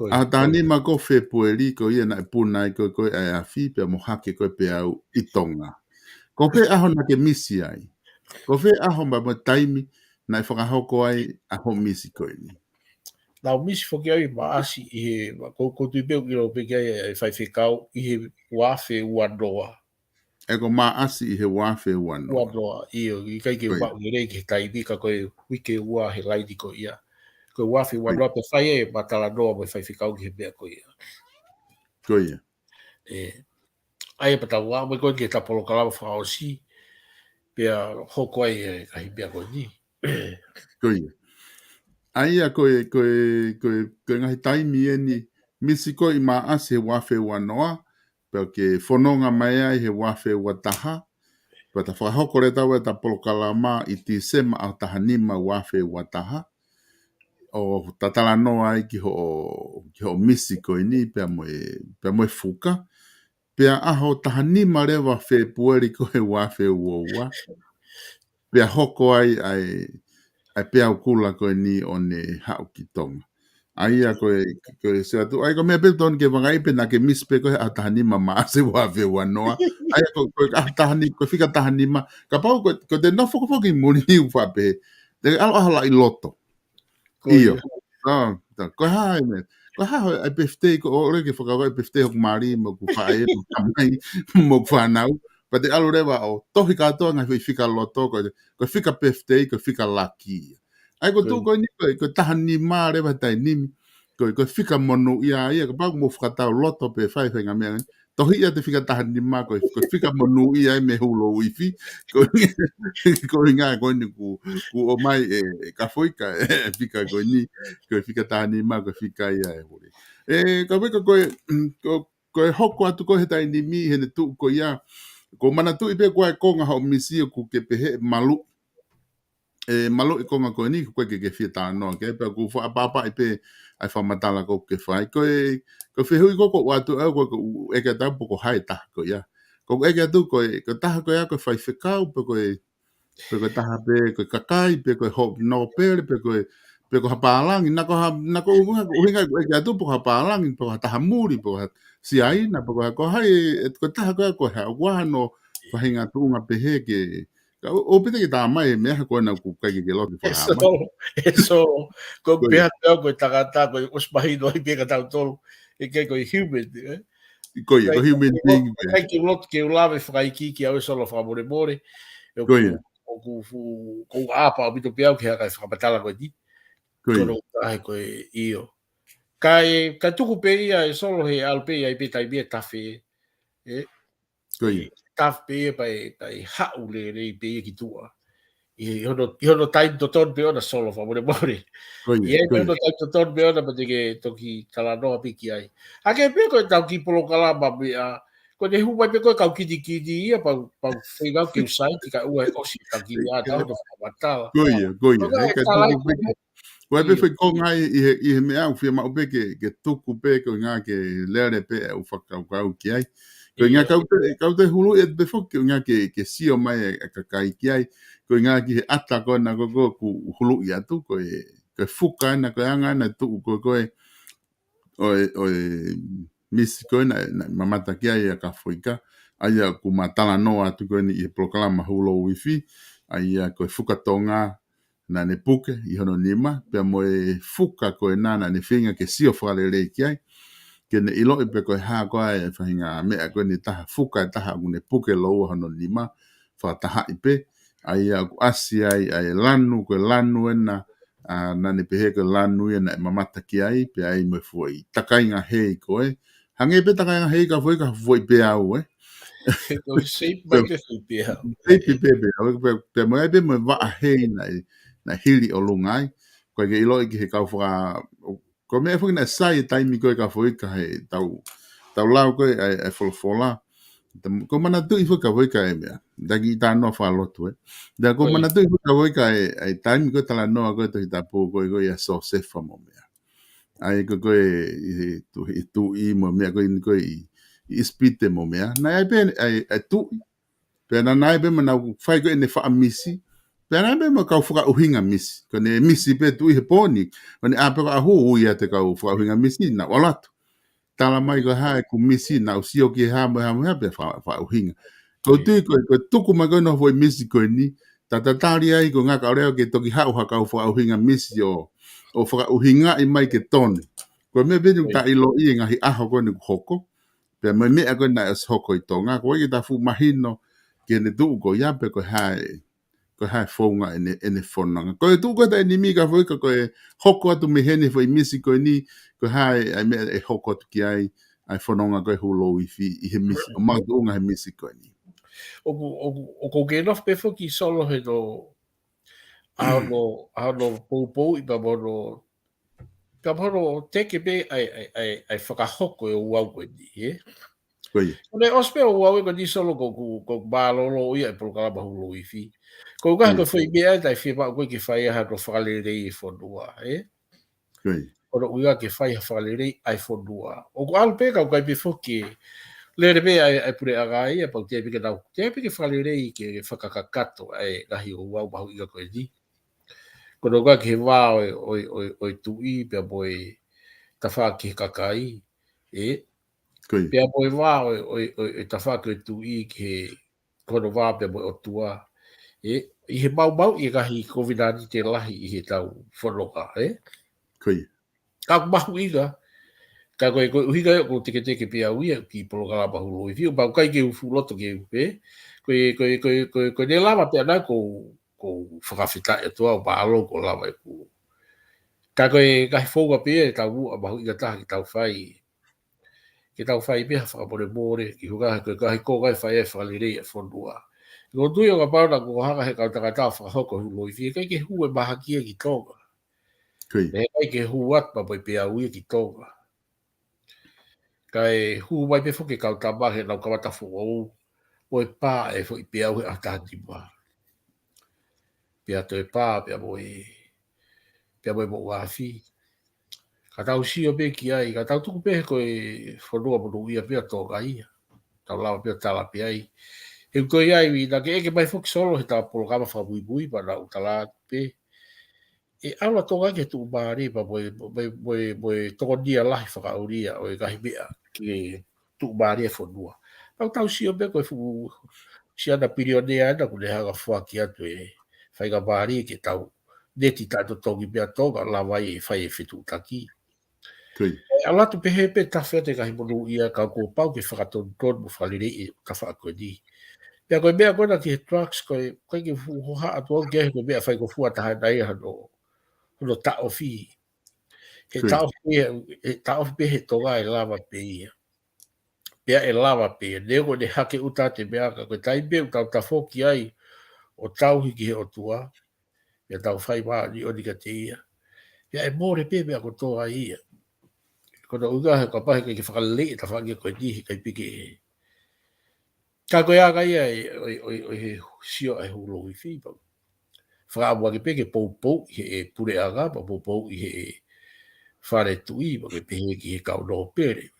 Aho ta lima ko whe pueri ko ia na e puna i koe ai a whi pia mo hake koe pe au i tonga. Ko whe aho na ke misi ai. Ko whe aho ma taimi na e whakahoko ai a ho misi koe ni. Nau misi whoki au i maasi i he, ko tui peo ki ro peki ai e whai whekau i he wafe uanoa. E ko maasi i he wafe wanoa. Uanoa, i kai ke wau ni rei ke taimi ka koe wike ua he laidi ko ia. Koe wafe uanoa pe whai e matala noa mo whai whekau ki he mea ko ia. Koe. Ai e patau wā, mai koe ke ta polokalama whao si, pia hoko ai ka hipia ko ni. Koia. Aia koe ngahi taimi ni misi koe ma ase wafe wanoa, peo ke whanonga mai ai he wafe wataha, peo ta whahoko re tau e ta Polokalama i ti sema au tahanima wafe wataha, o tatala noa ai ki ho misi koe ni, pea moe fuka, pea aho tahanima rewa fe pueri koe wafe uoua, pea hoko ai pea ukula koe ni o ne hau ki tonga. Aia koe se atu, ai ko mea peton ke wangai pe na ke mispe koe a tahanima ma se wafe wanoa. Aia koe koe fika tahanima, ka pau koe te nofo foki muni ufape, te alo ahala i loto. Iyo. Koe hae me. Koe hae ai peftei ko ore ke whakawai peftei hok maari mo ku whae mo kamai mo ku whanau. Pa te alo rewa o tohi katoa ngai fika loto koe fika peftei koe fika laki. Ai ko tu koe ni koe tahanima rewa tai nimi. Koe fika monu ia ka pau mo whakatau loto pe whai whenga mea. Tohi ia te fika tahanima koe fika monu ia me hulo uifi. Koe ngā koe ni ku o mai KAFOIKA fika koe ni. Koe fika tahanima koe fika ia hore. Ka weka koe hoko atu koe he tai nimi he ne tu koe ia. Ko mana tu ipe koe konga hao misi o ku ke pehe malu. Malu i konga koe ni koe ke fia tānoa. Ke pe ku whaapapa ipe ai whamatala ko ke whai. Koe whihui koko watu au koe eke tau poko hae taha koe ia. Ko eke atu koe taha koe ia koe whai whikau pe koe taha pe koe kakai pe koe hop no pere pe koe hapalangi. Nako uhinga eke atu poko hapalangi poko taha muri poko siaina poko ko hai koe taha koe hea wahano whahinga tuunga pehe ke o pita ki tā mai mea koe na ku kai ke loki whahama. So, ko pia teo koe takata koe osmahino i pia ka tau tolu, e kei koe human, Koe human being. Kai ki lot ke ulawe whakaiki ki au solo whakamore more, ko apa o bito pia ki haka whakamatala koe ni, kono tahe koe iyo. Kai tuku pe ia e solo he alpe ia i pe tai bia tafe, taf pe pai hau le pe ia ki tua. I hono tai to ton pe ona solo fa more. I hono tai to ton pe ona pa te ke toki talanoa piki ai. A ke pe ko tau ki Polokalama me a ko ne huai pe ko kau kiti ia pa whaigau ki usai ki ka ua osi ka ki a tau to whamatala. Koe pe whai kongai i he mea u whia mau pe ke tuku pe ko ngā ke leare pe u whakau ki ai. Ko ngā kau te hulu e te whoki ngā ke sio mai e kakai ki ai. Ko ngā ki he ata koe na koe ku hulu i atu. Koe whuka na koe anga na tuku koe misi koe na mamata ki ai a KAFOIKA. Aia ku matala noa atu koe ni i Polokalama hulo uifi. Aia koe whuka tonga na ne puke i hono nima. Pea moe whuka koe na ne whinga ke sio whare rei ki ai. Ke ne ilo i pe koe haa koe ai whahinga mea koe ni taha whuka e taha ku ne puke loa hono nima. Whataha i pe. Aia ku asi ai lanu koe lanu e na ne pehe koe lanu e na e mamata ki ai. Pea ai moe fuai takainga hei koe. Hange pe takainga hei KAFOIKA fuai pe au Ko shape mai pe fupi au. Shape pe pe moe pe moe waa hei na hili o lungai. Koe ke ilo i ki he kau whaka ko mea whaki na sai e taimi koe KAFOIKA he tau lau koe ai wholofola. Ko mana tu i KAFOIKA e mea. Daki i tānoa whalotu Da ko mana tu i KAFOIKA e taimi koe tala noa koe tohi tapu koe a so sefa mo mea. Ai koe i tu i mo mea koe i ispite mo mea. Na ai pe ai tu i. Pea na nai pe mana whai koe ne wha misi. Pea nai pe ma kau whaka uhinga misi. Ko ne misi pe tu i he pōni. Ko ne a pe ka ahu ui a te kau whaka uhinga misi na walatu. Tala mai ko hae ku misi na usio ki hamu pe wha uhinga. Ko tui ko tuku mai koe no hoi misi koe ni. Tatatari ai ko ngā kaureo ke toki hau haka u wha uhinga misi o whaka uhinga i mai ke tonu. Ko me benu ta ilo i ngahi aho koe ni ku hoko. Pea me mea koe na es hoko i tonga. Ko eki ta fu mahino ke ne tuu ko iape ko hae whaunga ene whananga. Ko e tuu koe ta e nimi KAFOIKA ko e hoko atu me hene whai misi koe ni ko hae ai mea e hoko atu ki ai whanonga koe hulo uifi i he misi, o mautu unga he misi koe ni. o ko ke no pe fo ki solo he no ano pou I pa mono teke be ai whakahoko e uau koe ni, Koe. Kone ospe o uau e ko ni solo ko mālolo ia e polokalama hu LOUIFI. Ko ukaha ko whai mea tai whima koe ki whai aha no whakalere I whanua, Koe. Kono uia ke whai ha whakalere ai whanua. O ko alu peka o kai pe whoki le me ai pure aga ia pau te pike nau. Te pike whakalere I ke whakakakato ai gahi o uau mahu ia koe ni. Kono uia ke wā oi tui pia boi ta wha ki kakai, Koe. Pea boi wā oi ta wha ki tui ke kono wā pia boi o tua, I he mau I gahi COVID-19 te lahi I he tau whanoka, Koe. Ka mahu iga, ka koe uhiga ko teke pia uia ki polokalama hu LOUIFI, o pau kai ke ufu loto ke upe, koe ne lama pia nai ko whakawhita e toa o paalo ko lama e ku. Ka koe kahi whonga pia e tau ua mahu iga taha ki tau whai, ke tau whai pia whakapore mōre, ki hukaha koe kahi kō kai whai e whakalere e whanua. Ko tui o ka pauna ko hanga he kautaka tau whakahoko hu LOUIFI, kai ke hu e mahakia ki tonga. Koe. E kai ke hu at pa poi pia uia ki tonga. Kai hu mai pe whuke kautama he nau kawata whukou, o e pā e whoi pia ue a tātima. Pia to e pā, pia moi mo wafi. Ka tau si o pe ki ai, ka tau tuku pe koe whanua monu ia pia tonga ia. Tau lawa pia tala pia ai. He koe ai, na ke eke mai whuki solo he tau polokama whabui pa na utala pe. E aula tonga ke tu maari pa moi tonga nia lahi whakauria o e kahi mea ki tu maari e whanua. Tau si o pe koe whu si ana pirionea ana kune hanga whaki atu e whaiga maari ke tau neti tato tongi mea tonga la vai e whai e whitu taki. Ala tu pehe pe tawhia te kahi monu ia kau ko pau ke whakatonu mo whalire e tawha koe ni. Pea koe mea koe na ki he trucks koe ke hoha atu au kehe koe mea whai ko fua taha nai hano tao fi. He tao fi pe he tonga e lava pe ia. Pea e lava pe, nego ne hake uta te mea ka koe taimbe u tau tafoki ai o tau hiki he o tua. Pea tau whai maa ni onika te ia. Pea e mōre pe mea ko toa ia. Kono unga he kapahe kai ke whakalei ta whangia koe ni he kai pike he. Ka koe aga ia o he sio e hu LOUIFI pa. Whakaamua ke peke pou he e pure aga pa pou he e whare tui pa ke pehe ki he kau no pere.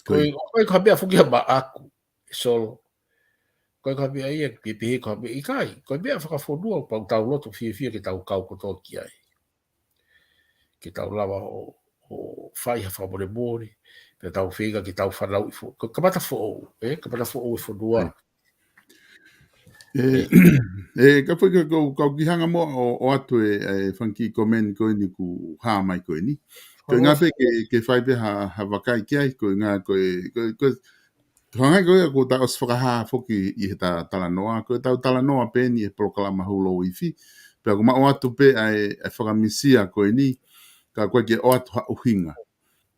Koe ka mea whukia ma aku e solo. Koe ka mea ia ke pehe ka mea i kai. Koe mea whakawhonua pa tau loto fia ke tau kau koto ki ai. Ke tau lava o whai ha whamore mōre. Ke tau whiga ke tau whanau i fo. Ka mata fo o e whanua. Ka whaika kau kihanga mo o atu e whanki komen koe ni ku haa mai koe ni. Koe ngā pe ke whai pe ha wakai ki ai, koe ngā koe hangai koe ko ta os whakaha whoki I he tala noa, koe tau tala noa pe ni e polokalama hu LOUIFI. Pea ko ma o atu pe ai whakamisia koe ni, ka koe ke o atu ha uhinga.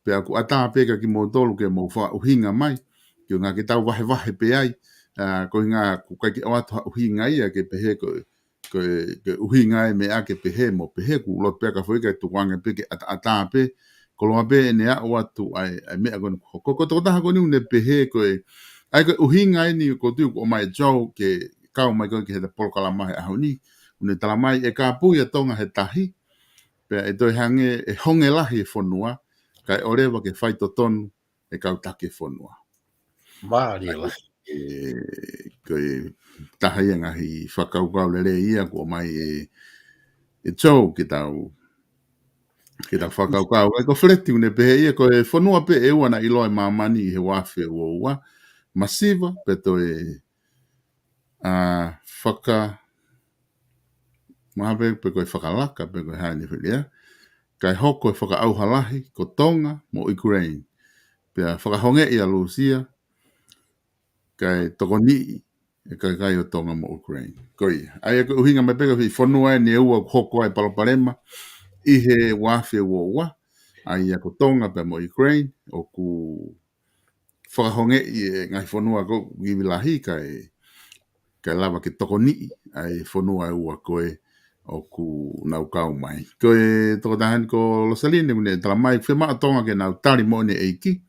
Pea ko ata pe ka ki mo tolu ke mo wha uhinga mai, ki ngā ke tau wahe pe ai, ko ngā koe ke o atu ha uhinga ia ke pehe koe uhinga e mea ke pehe mo pehe ku lot pe ka whaika e tukwanga pe ke ata pe, ko loa pe ne a o atu ai mea koe ko taha koe ni pehe koe, ai koe uhinga ni ko tiu ko mai jau ke kau mai koe ke he polokalama he aho ni, une tala mai e ka pui a tonga he tahi, pea e toi hange e honge lahi e whanua, kai orewa ke whaito tonu e kau take whanua. Maari lahi. Koe taha ia ngahi whakaukau lere ia ko mai e tau ki tau whakaukau. Ko whreti une pehe ia ko e whanua pe e ua na iloa mamani he wafe ua masiva pe to e mahape pe koe whakalaka pe koe haini whilia. Kai hoko e whakaauhalahi ko Tonga mo Ukraine. Pea whakahonge ia Lucia kai tokoni e kai o Tonga mo Ukraine. Koi, ai ko uhinga mai peka fi whanua ni ua hoko ai Paloparema I he wafe ua ai ko Tonga pe mo Ukraine o ku whakahonge i ngai whanua ko givilahi kai lava ke toko ni ai whanua ua koe o ku nau kau mai. Koe toko tahan ko Losaline mune tala mai whema atonga ke nau tari mo ne eiki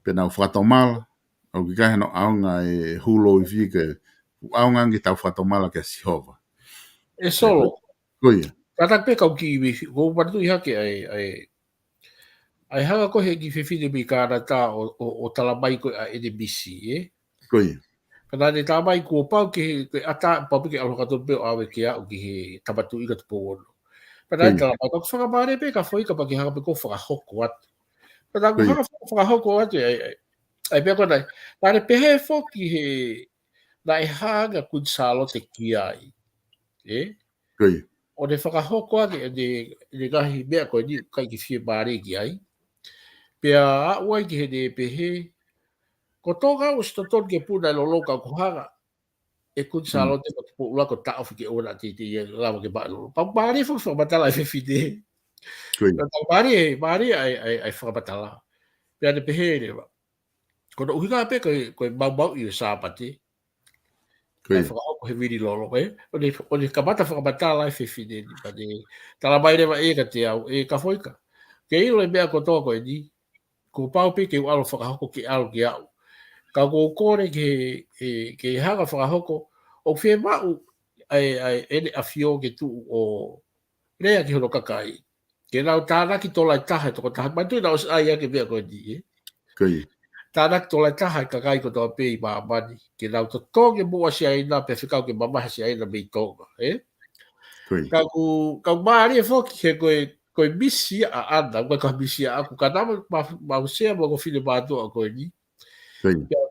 pe nau whatomala o ki kai no aonga e hulo i whike aonga ngi tau whatomala ke sihova. E solo. Koia. Tatak pe kau ki iwi, ko patu i hake ai hanga ko he ki whiwhine mi kānata o talamai ko a NBC, Koia. Kana ne tamai ko pau ke ata pau ke aloha kato pe o awe ke au ki he tamatu i ka tupo ono. Kana ne talamai ko whakamare pe ka whaika pa ki hanga pe ko whakahoko atu. Kana ko hanga whakahoko atu ai pe ko nai. Tane pehe whoki he nai hanga kun salo te ki ai. Koia. O ne whakahoko ake ne gahi mea koe ni kai ki whie mare ki ai. Pea a uai ki he ne pehe ko toga o stoton ke puna lo loka ko hanga e kun salo te ko ula ko ta ofi ke ona te lava ke ba lo pa mare fo batala e fide ko mare ai fa batala pe de pehe ne ba ko no uhiga pe ko mau i sapati ai fa ko he vidi lo o de kamata fa batala e fide ni pa de tala mai le e ka te au e ka foika ke i le be ko to ko ni ko pau pe ke alo fa ko ke alo ke au ka ko kore ke hanga whakahoko o whē mau ai ene a whio ke tu o rea ki hono kakai. Ke nau tānaki tolai taha toko taha. Mai tui nau ai ake mea koe ni, tānaki tolai taha kakai ko toa pēi māmani. Ke nau to tonge mua si aina pe whikau ke mamaha si aina mei tonga. Ka maari e whoki he koe misi a ana, koe misi a aku. Ka nama mausea mo ko whine mātua koe ni.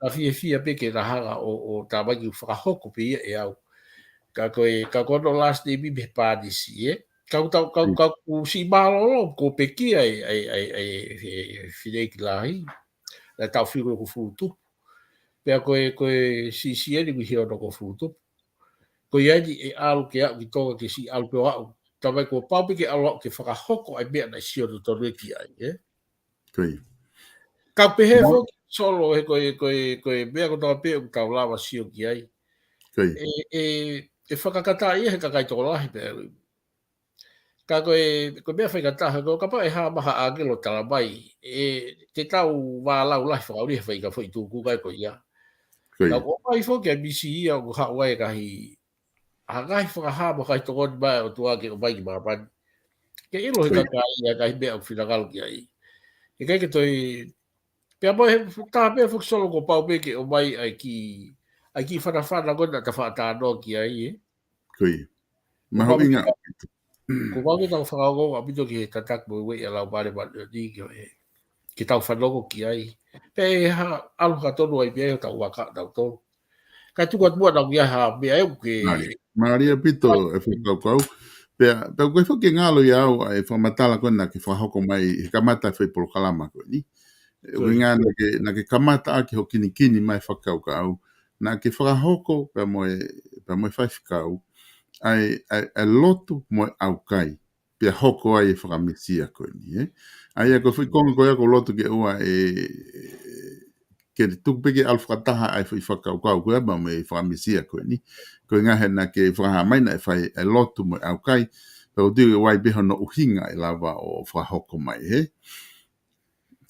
Ka fia peke na hanga o tāmaki whakahoko pe ia e au. Ka kono last day mi me pādisi, Ka si mālolo ko peki ai whine ki lahi. Na tau whiro ko futu. Pea koe si eni mi heo no ko futu. Koe iani e alu ke au ki tonga ke si alu peo au. Tamai ko pau peke alu ke whakahoko ai mea na sio no tonu ki ai. Ka pehe whoki solo he koe mea ko tawa peo ki tau lawa sio ki ai. E whakakata ia he kakai tō lahi pēr. Ka koe mea whaikataha, ko kapa e haa maha angelo tala mai, te tau wālau lahi whakauri he whaika whai tūku kai ko ia. Ka ko mai whoki a misi ia o hawai kahi, hangai whakaha mo kai tōkoni mai o tuake o mai ki māpani. Ke ilo he kakai ia kahi mea o whinagalo ki ai. E kai ke toi, pea mo he taha mea whoki solo ko pau meke o mai ai ki whanawhana gona ta whaatanoa ki ai. Maho inga. Ko wau ke tau whakaongo a mito ki he tatak mo wei a lau mare mare ni ki tau whanongo ki ai. Pe ha alu ka tonu ai pia tau waka tau tonu. Kai tukat mua nau ia ha mea eu ke... Maria pito e whakau. Pea koe whake ngalo i au e whamatala kona ki whahoko mai he kamata whai polokalama koe ni. Ui ngā na ke kamata a ki ho kini mai whakau ka au. Na ke whakahoko pea moe whai whikau. Ai lotu mo au kai pia hoko ai whakamisia koe ni ai ako whikonga koe ako lotu ke ua ke tukpeke al whakataha ai whakau kau koe ma me whakamisia koe ni koe ngahe na ke whakahamaina e whai lotu mo au kai pau tiu e wai beho no uhinga e lava o whahoko mai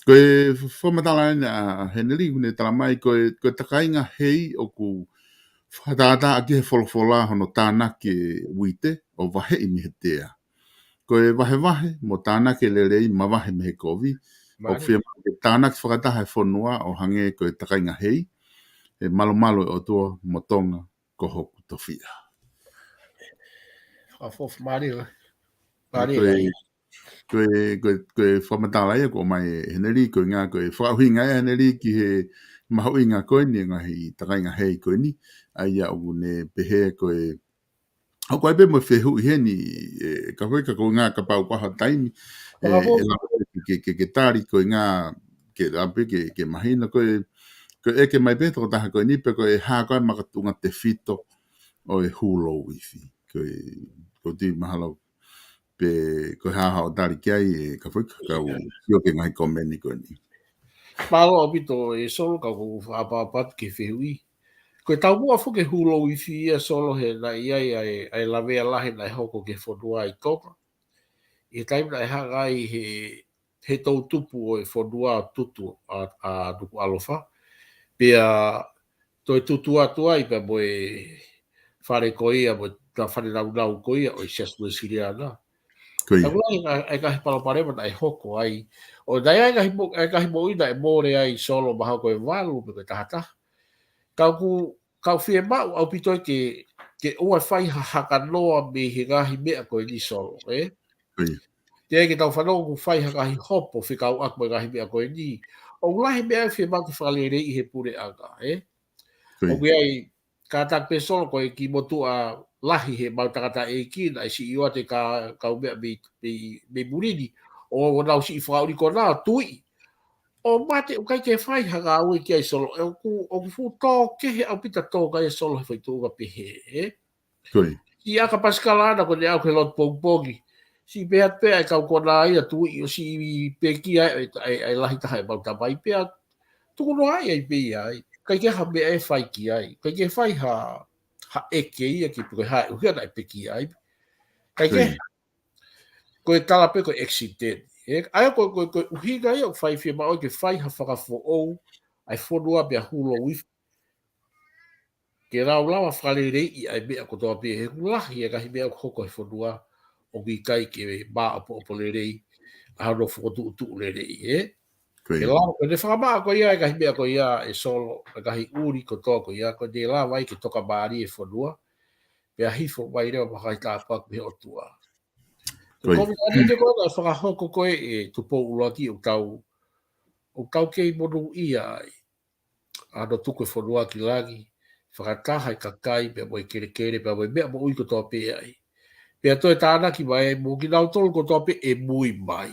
koe whamatala ina heneri hune tala mai koe takainga hei o ku whataata a ki he wholofola hono tānake wite o wahe i mihe tea. Koe wahe mo tānake lerei ma wahe mihe kovi. O whia ke tānake whakataha e whonua o hange koe takainga hei. E malo o tua mo tonga ko hoku to whia. Whafof mari la. Koe whamatala ia ko mai heneri koe ngā koe whauhinga e heneri ki he maho inga koe ni ngahi takainga hei koe ni. Ai au ne pehe koe au koe pe mo whehu i heni ka whaika ko ngā ka pau paha taimi ke tāri koe ngā ke rape ke mahina koe eke mai pe toko taha koe nipe koe hā koe makatunga te fito o e LOUIFI koe ti mahalo pe koe hā hao tāri kia i ka whaika kau sio ke ngai komeni koe ni Palo apito e solo ka ko apa ke feui. Ko tau mua fu ke hulo wifi e solo he na ia ai la vea la he na hoko ke fodua I toka. I taim na ha gai he tau tupu o e fodua tutu a duku alofa. Pea toi tutu atua I pe mo e fare koia mo ta fare nau koia o I siasu e siria na. Koia. Aku ai ka palo pare ma ai hoko ai o dai ai ka himo ina e more ai solo ma ko e valu pe tahata kau fie mau au pito ke ua fai haka noa me he ngahi mea ko e ni solo Koia. te ke tau whanau ku fai haka hi hopo fi kau ak me ngahi mea ko e ni o lahi mea fie mau ke whale rei he pure anga o Koia. ke ai ka tak pe solo ko e ki motu a lahi he mau takata e kina e si iwa te kau mea me murini o nau si I whauri ko nā tui o mate o kai ke fai hanga au ki ai solo o ku fu to ke he au pita to kai solo foi tu ga pe Koia. si aka paskala na ko ne au ke lot pogi si pe at pe ai kau ko na ia tu I si pe ki ai lahi ta hai bau ta bai pe tu no ai pe ai kai ke ha me e fai ki ai kai ke fai ha e ke ia ki pe ha u na pe ki ai kai ke ko e tala pe ko accident ai ko uhiga ia fai fie ma o ke fai ha whaka fo o ai whonua mea hulo wif ke rau lawa whale rei ai mea ko toa pe he lahi e kahi mea hoko e whonua o ki kai ke maa opo le rei a hano whokotu utu le rei ke lawa ko ne whakamaa ko ia e kahi mea ko ia e solo e kahi uri ko toa ko ia ko ne lawa i ke toka maari e whonua pea hifo mai reo makai tāpua me o tua Te komi ani te kona whakahoko koe e tupo uloaki o tau kei monu ia ai. Ano tuko e whanua ki lagi, whakataha I kakai, pia mo I kere, pia mo I mea mo ui ko toa pe ai. Pia toi tāna ki mai, mo ki nau tolu ko toa pe e mui mai,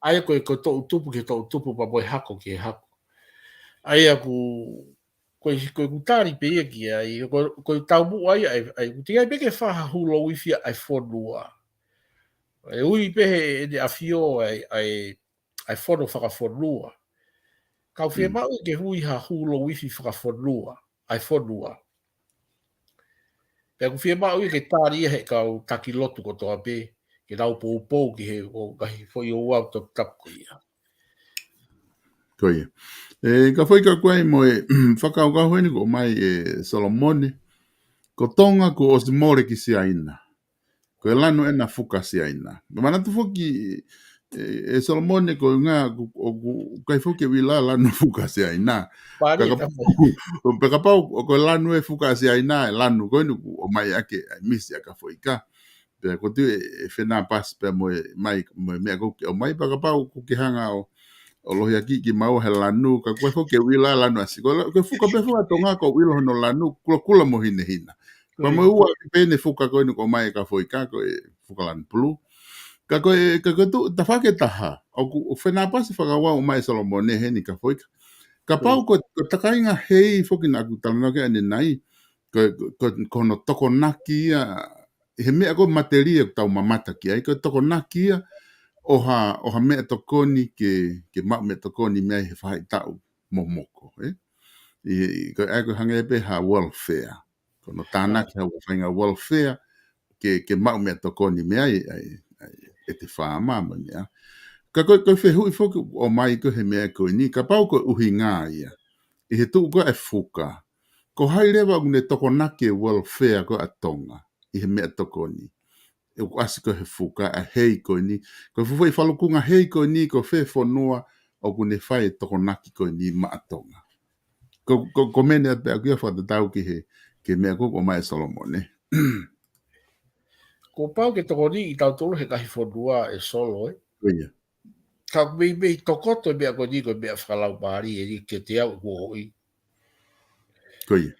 Aia koe ko tau tupu ke tau tupu pa mo I hako ke hako. Aia koe kutari pe ia ki ai, koe tau mu ai, kutingai peke whaha hulo uifi ai whanua. E ui pehe e ne afio ai whono whakawhanua. Kau whia mau ke hui ha hulo wifi whakawhanua, ai whanua. Pea ku whia mau ke tāria he kau taki lotu ko toa pe, ke nau pou ki he o gahi whoi o wau to tapu ia. Koia. Ka whaika koe mo e whakaukau hoi ni ko mai e Solomone, ko tonga ko osimore ki si aina. Ko e lano ena fuka si aina. Mana tu whoki e Solomone ko ngā kai whoki wila lano fuka si aina. Pari e tapu. Pekapau ko e lano e fuka si aina e lano koe ni o mai ake misi a ka whaika. Pea ko tu e whena pas pea mo e mai mea koke o mai pekapau kuki hanga o lohi aki ki mau he lanu, ka koe whoke wila lanu asi. Koe whuka pe whuka tonga ko wila hono lanu, kula mo hine hina. Pa mo ua ki pene whuka koe ni ko mai ka whoika, koe whuka lanu pulu. Ka koe tu, ta whake taha, o whena pasi whakawa o mai Solomone he ni ka whoika. Ka pau ko takainga hei whoki na aku talanake ane nai, ko no toko naki ia, he mea ko materia tau mamata ki ai, ko toko naki ia, oha mea tokoni ke mau mea tokoni mea he whai tau momoko. Ko eko hangepe ha welfare. Kono tānaki ha whainga welfare ke mau mea tokoni mea e te whaama mo mea. Ka koe whehui whoki o mai ko he mea koe ni, ka pau ko uhi ngā ia. I he tuu ko e whuka. Ko hai rewa une tokonaki e welfare ko a tonga. I he mea tokoni. E o asi ko he fuka a hei ko ni ko fu falo kunga hei ko ni ko fe fonua o kune fai toko naki ko ni maatonga ko mene pe aku fa tau ki he ke me ko mai Solomone Ko pau ke toko ni I tau tolu he kahi whanua e solo Koia. Ka mei tokoto mea ko ni ko mea whakalau maari e ni ke te au hoi. Koia.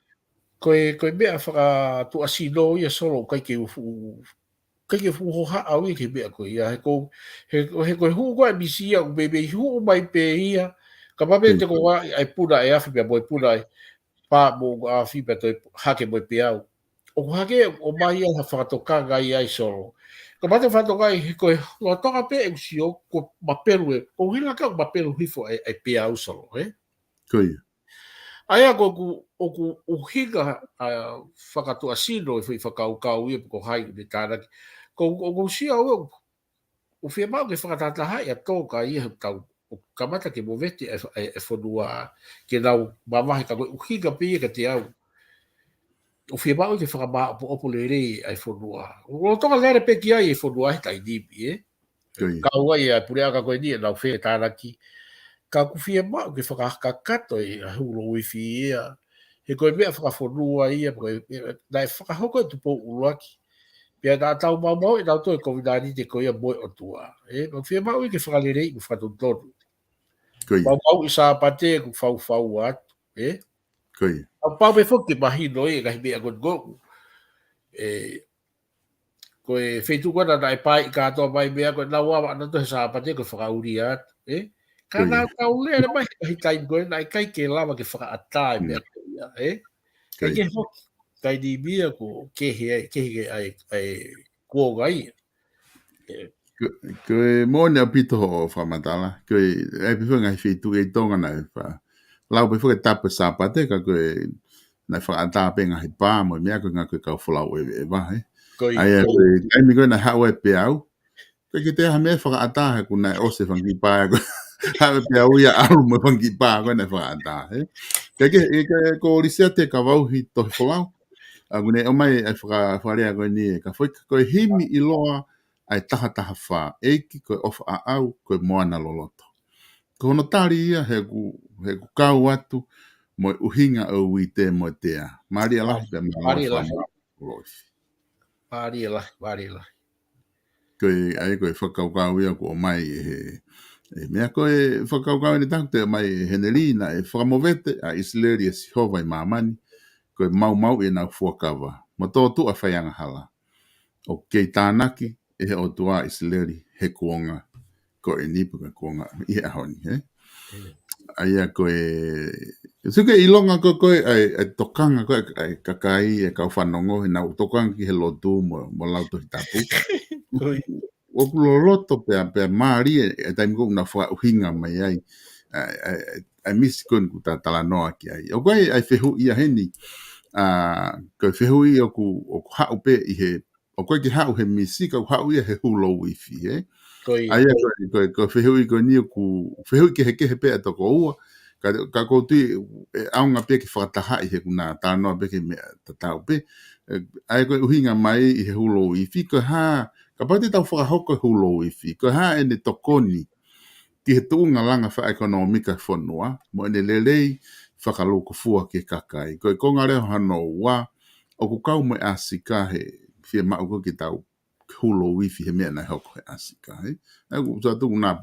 Koe mea whaka tu asino ia solo kai ke fu ha au I ke mea ko ia he koe hu koe misi ia bebe hu mai pe ia ka mabe te ko ai puna e afi pe moi puna e pa mo afi pe to hake moi pe au o hake o mai ia ha whakatokanga ia I solo Ka mate whatongai koe loa toka pe e usio ko mapelu e ko hila ka mapelu hifo e pe au solo Koia. Aia ko uhiga whakatua sino e whakau ia ko hai ni tānaki. Ko sia o whia mau ke whakatatahai a tōka ia tau o kamata ke movete e whanua ke nau mamahe ka koe uhiga pia ka te au. O whia mau ke whakamaa opo le rei ai whanua. O tonga lere pe ki ai e whanua he tai dipi Kau ai a pure aka koe ni e nau whea tānaki. Ka kufia mau ke whakakato i a hulo wifi ia. He koe mea whakawhanua ia, nai whakahoko e tupo uruaki. Pia nā tau mau e nau toi COVID-19 te koe ia moe o tua. Ma whia mau i ke whakalerei ku whatontonu. Mau i sā pate ku whau atu. Au pau me whoki mahino e kahi mea gongongu. Koe whetukona nai pai i kātoa mai mea koe nau awa anato he sā pate koe whakauri atu. Ka nā tau lere mai kahi taim koe nai kai ke lama ke whakaatai mea koe ia. Kai ke hoki. Kai di mia ko kehe ai kuonga ia. Koe mōne a pito ho whamatala. Koe e piwha ngai whetu e tonga nai wha. Lau pe whaka tapa sāpate ka koe nai whakaata penga he pā mo mea koe ngā koe kau whalau e wahe. Ai a koe taimi koe nai hau e pe au. Koe ki te ha mea whakaata he ku nai ose whangi pā e koe. Hau e pe au ia aru mo whangi pā koe nai whakaata. Kai ko risea te ka wauhi tohi whalau. Agune o mai e whakarea koe ni e ka whaika koe himi I loa ai taha wha eiki koe ofa a au koe moana loloto. Ko hono tari ia he ku kau atu mo uhinga o wite mo tea. Maria lahi pe Maria lahi. Maria lahi. Koe ai koe whakaukau ia ko o mai e mea koe whakaukau ni tangu te mai Henelina e whakamovete a Isleri e Sihova I mamani. Koe mau e nau fuakawa. Ma tō tu a whaianga hala. O kei tānaki e he o tua Isleri he kuonga. Ko e nipu ka kuonga I a honi. Aia koe... Suke ilonga koe ai tokanga koe ai kakai e kau whanongo he nau tokanga ki he lotu mo lauto hitapu. O kuloloto pe maari e taimiko una wha uhinga mai ai. Ai misi koe ku tā tala noa ki ai. O koe ai whehu ia heni. Koe whehui o ku hau pe I he o koe ki hau he misika o hau ia he hulo wifi aia koe whehui koe ni o ku whehui ki he kehe pe a toko ua ka kouti aunga pe ki whakataha I he kuna tānoa pe ki mea tatau pe aia koe uhinga mai I he hulo wifi koe ha ka pati tau whakahoko hulo wifi koe ha ene tokoni ki he tuunga langa wha ekonomika whanua mo ene lelei whakaloko fua ke kakai. Koe konga reo hano wa o ku kau mo asika he fia mauko ki tau hulo wifi he mea nai hoko he asika. Ai ku sa tu na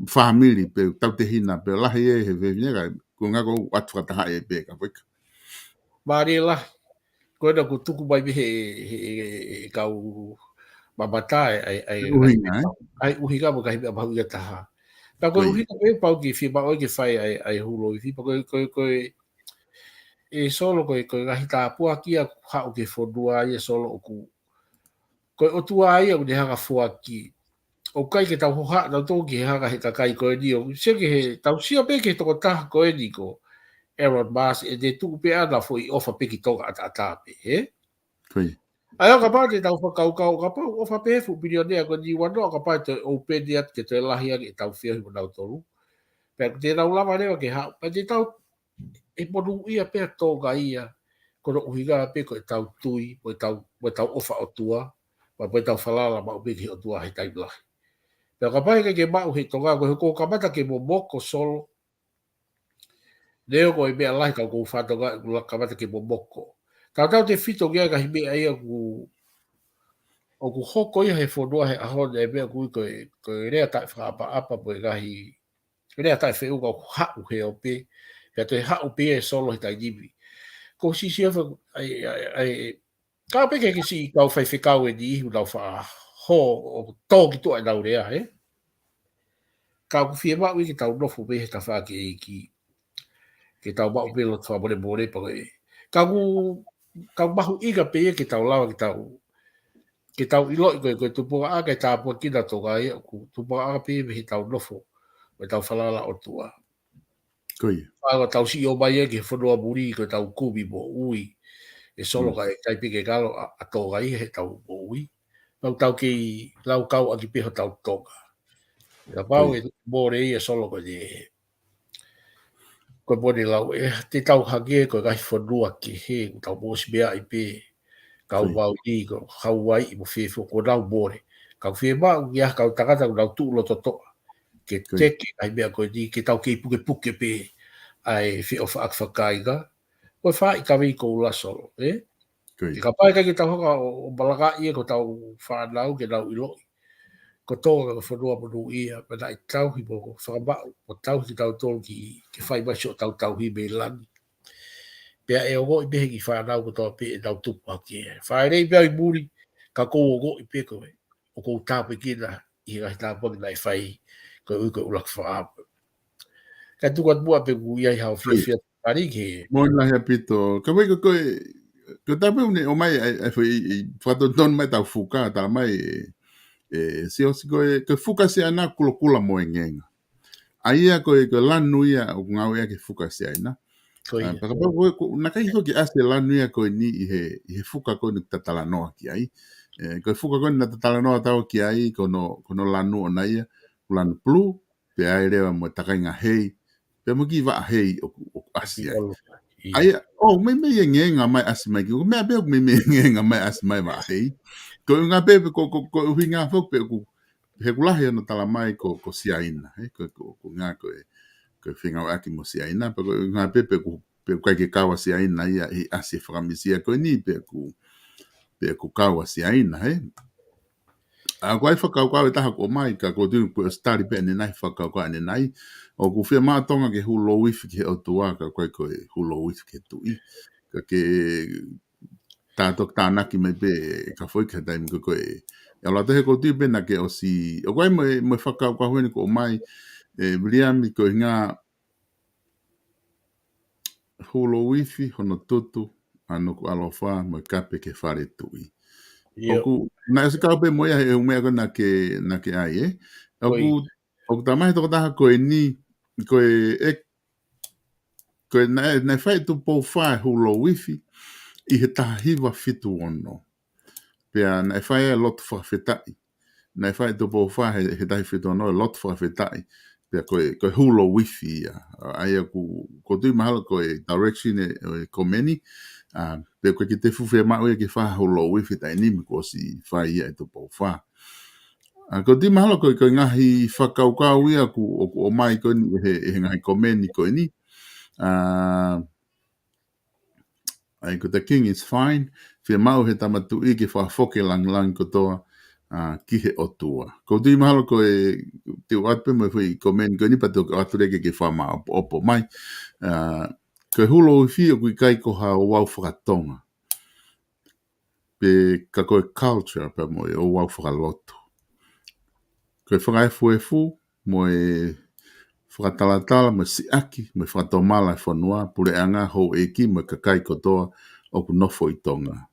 family pe tau te hina pe lahi e he vevinega ku ngako atu whataha e pe ka wika. Maari lahi. Koe na ku tuku mai he kau mamata ai uhinga mo kahi mea mahu ia taha. Ka koe uhinga pe pau ki fia mao ki whai ai hulo wifi pa koe e solo koe ngahi tāpua kia hao ke whanua ia solo o ku koe o tua ia o ne hanga fua ki o kai ke tau hoha na tō ki he hanga he kakai koe ni o sia ke he tau sia pe ke toko taha koe ni ko Aaron Mars e te tuku pe ana fo I ofa pe ki toka ata pe ai o ka pā te tau whakaukau ka pā ofa pe fu bilionea ko ni wano ka pā te open iat ke te lahi ake tau whia himu nau toru pe te nau lama rewa ke hao pe te tau e monu ia pe toga ia kono uhinga pe ko tau tui mo tau ofa o tua ma po tau falala ma pe ki o tua he tai blahi pe ka pai ke ma he toga ko kamata ke mo moko solo leo ko e mea lai ka ko fatonga ko kamata ke mo moko tau te fito ge ka hime ai ku o ku hoko ia he fonua he ahon e mea ku ko rea tai apa po gahi rea tai fe uga ku hau he o pe pe te hau pe e solo he tai dibi ko si ai ka pe ke si kau fai fikau e di lau fa ho o to ki to ai lau rea ka ku fie ma wi ki tau nofu pe ta fa ki tau ba pe lo twa bore pa ka mahu iga pe ki tau lawa ki tau ke tau ilo ko tupunga a ke tapu kina toka ia ku tupunga a pe me tau nofo me tau falala o tua Koia. Pāga tau si o mai ke whanua muri ko tau kubi mo ui e solo kai kai pike galo a toga i he tau mo ui tau ki lau kau a ki peho tau toga ia pau e more i e solo ko ko boni lau e te tau hage ko kai whanua ki he tau mo si mea i pe kau wau i ko hau wai i mo fefo ko nau more kau fe mau ia kau takata ko nau tu lo to ke teke ai mea ko ni ke tau ke puke pe ai fi of ak fakaiga o fa i ka vi ko la solo ke ka pai ka tau ka o balaga i ko tau fa lau ke lau ilo ko to ko fo do mo ia pa dai tau hi bo fa ba o tau ki tau to ki ke fai ba so tau hi be lan pe e o go i be ki fa lau ko to pe tau tu pa ki fa re be i muri ka ko go i pe ko o ko ta pe ki na i ga ta po dai fai ko u lak fa ka tu ko bua pe ku ia ha fia pari ke Mo na he pito. Ka wai ko tape une o mai ai foi fato don mai tau fuka ta mai se o ko fuka se ana kula mo ngenga. Aia ko lanu ia o ngau ia ke fuka se ana. Pa ka ko na kai ho ki ase lanu ia ko ni i he fuka ko ni tatala no ki ai. Ko fuka ko na tatala no tau ki ai ko no lanu ona ia lanu plu pe ai rewa mo takainga hei pe mo ki va hei o asia ai me ngenga mai asmai ki me be me ngenga mai asmai va hei ko nga be ko hinga fok pe ku he kula he no tala mai ko siaina ko nga ko finga aki mo siaina pe ko nga be pe ka ke kawa siaina ia i asia framisia ko ni pe ku kawa siaina a kwai whakau kau e taha ko mai ka ko tū po stari pe ne nai whakau kau ane nai o ku whia mātonga ke hu LOUIFI ke o tua ka kwai ko e hu LOUIFI ke tui ka ke tātok tānaki mai pe ka whaika taimi ko e ala te he ko tū pe na ke o si o kwai mo whakau kau hene ko mai Williami ko ngā hu LOUIFI hono tutu anu ko alofa mo kape ke whare tui oku na se ka pe mo ia e umea ko na ke ai oku tamai to ta ko ni ko na fai tu po fa hu LOUIFI i he tahiwa fitu ono pe na fai a lot for fetai na fai tu po fa he tahi fitu ono lot for fetai pe ko hu LOUIFI ai ko tu mahalo ko direction e komeni pe ko ki te fufe ma o ki fa ho LOUIFI tai ni ko si fa ia to po fa ko di mahalo ko ngahi whakaukau ia ku o mai ko ni he ngahi komeni ko ni ai ko the king is fine fe mau he tamatu i ki fa foke lang ko toa ki he otua ko di mahalo ko te wape mo foi komeni ko ni pa to ature ke fa ma opo mai ko hu LOUIFI o kai ko ha o wau whakatonga pe ka koe culture pe mo o wau whakaloto. Koe whakaefu mo whakatalatala mo si aki mo whakatomala e whanua pure anga ho eki mo kakai kotoa o ku nofo i tonga.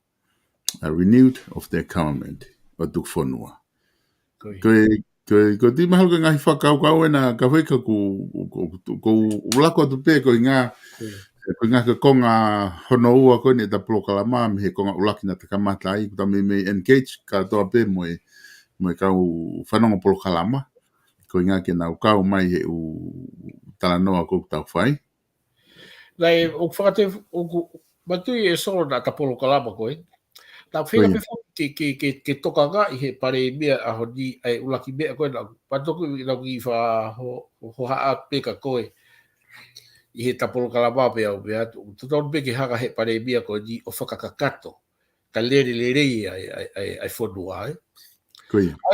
A renewed of the government o tuk whanua. Koe di mahalo ka ngahi whakaukau e na ka whaika ko ulako atu pe koe ngā ko ngā ka konga hono ua ko ni ta POLOKALAMA me he konga ulaki na takamata ai ta me engage ka toa pe mo ka whanonga POLOKALAMA ko ngā ke nau kau mai he u tala noa ko tau whai lai o whakate o matui e solo na ta POLOKALAMA koe ta whenga pe ke toka ngā i he pare mea a honi ai ulaki mea koe na patoku i nau ki wha ho haa peka koe i he ta POLOKALAMA pe au mea tuton pe ke haka he pare mea koe ni o whakakakato ka lere ai whanua ai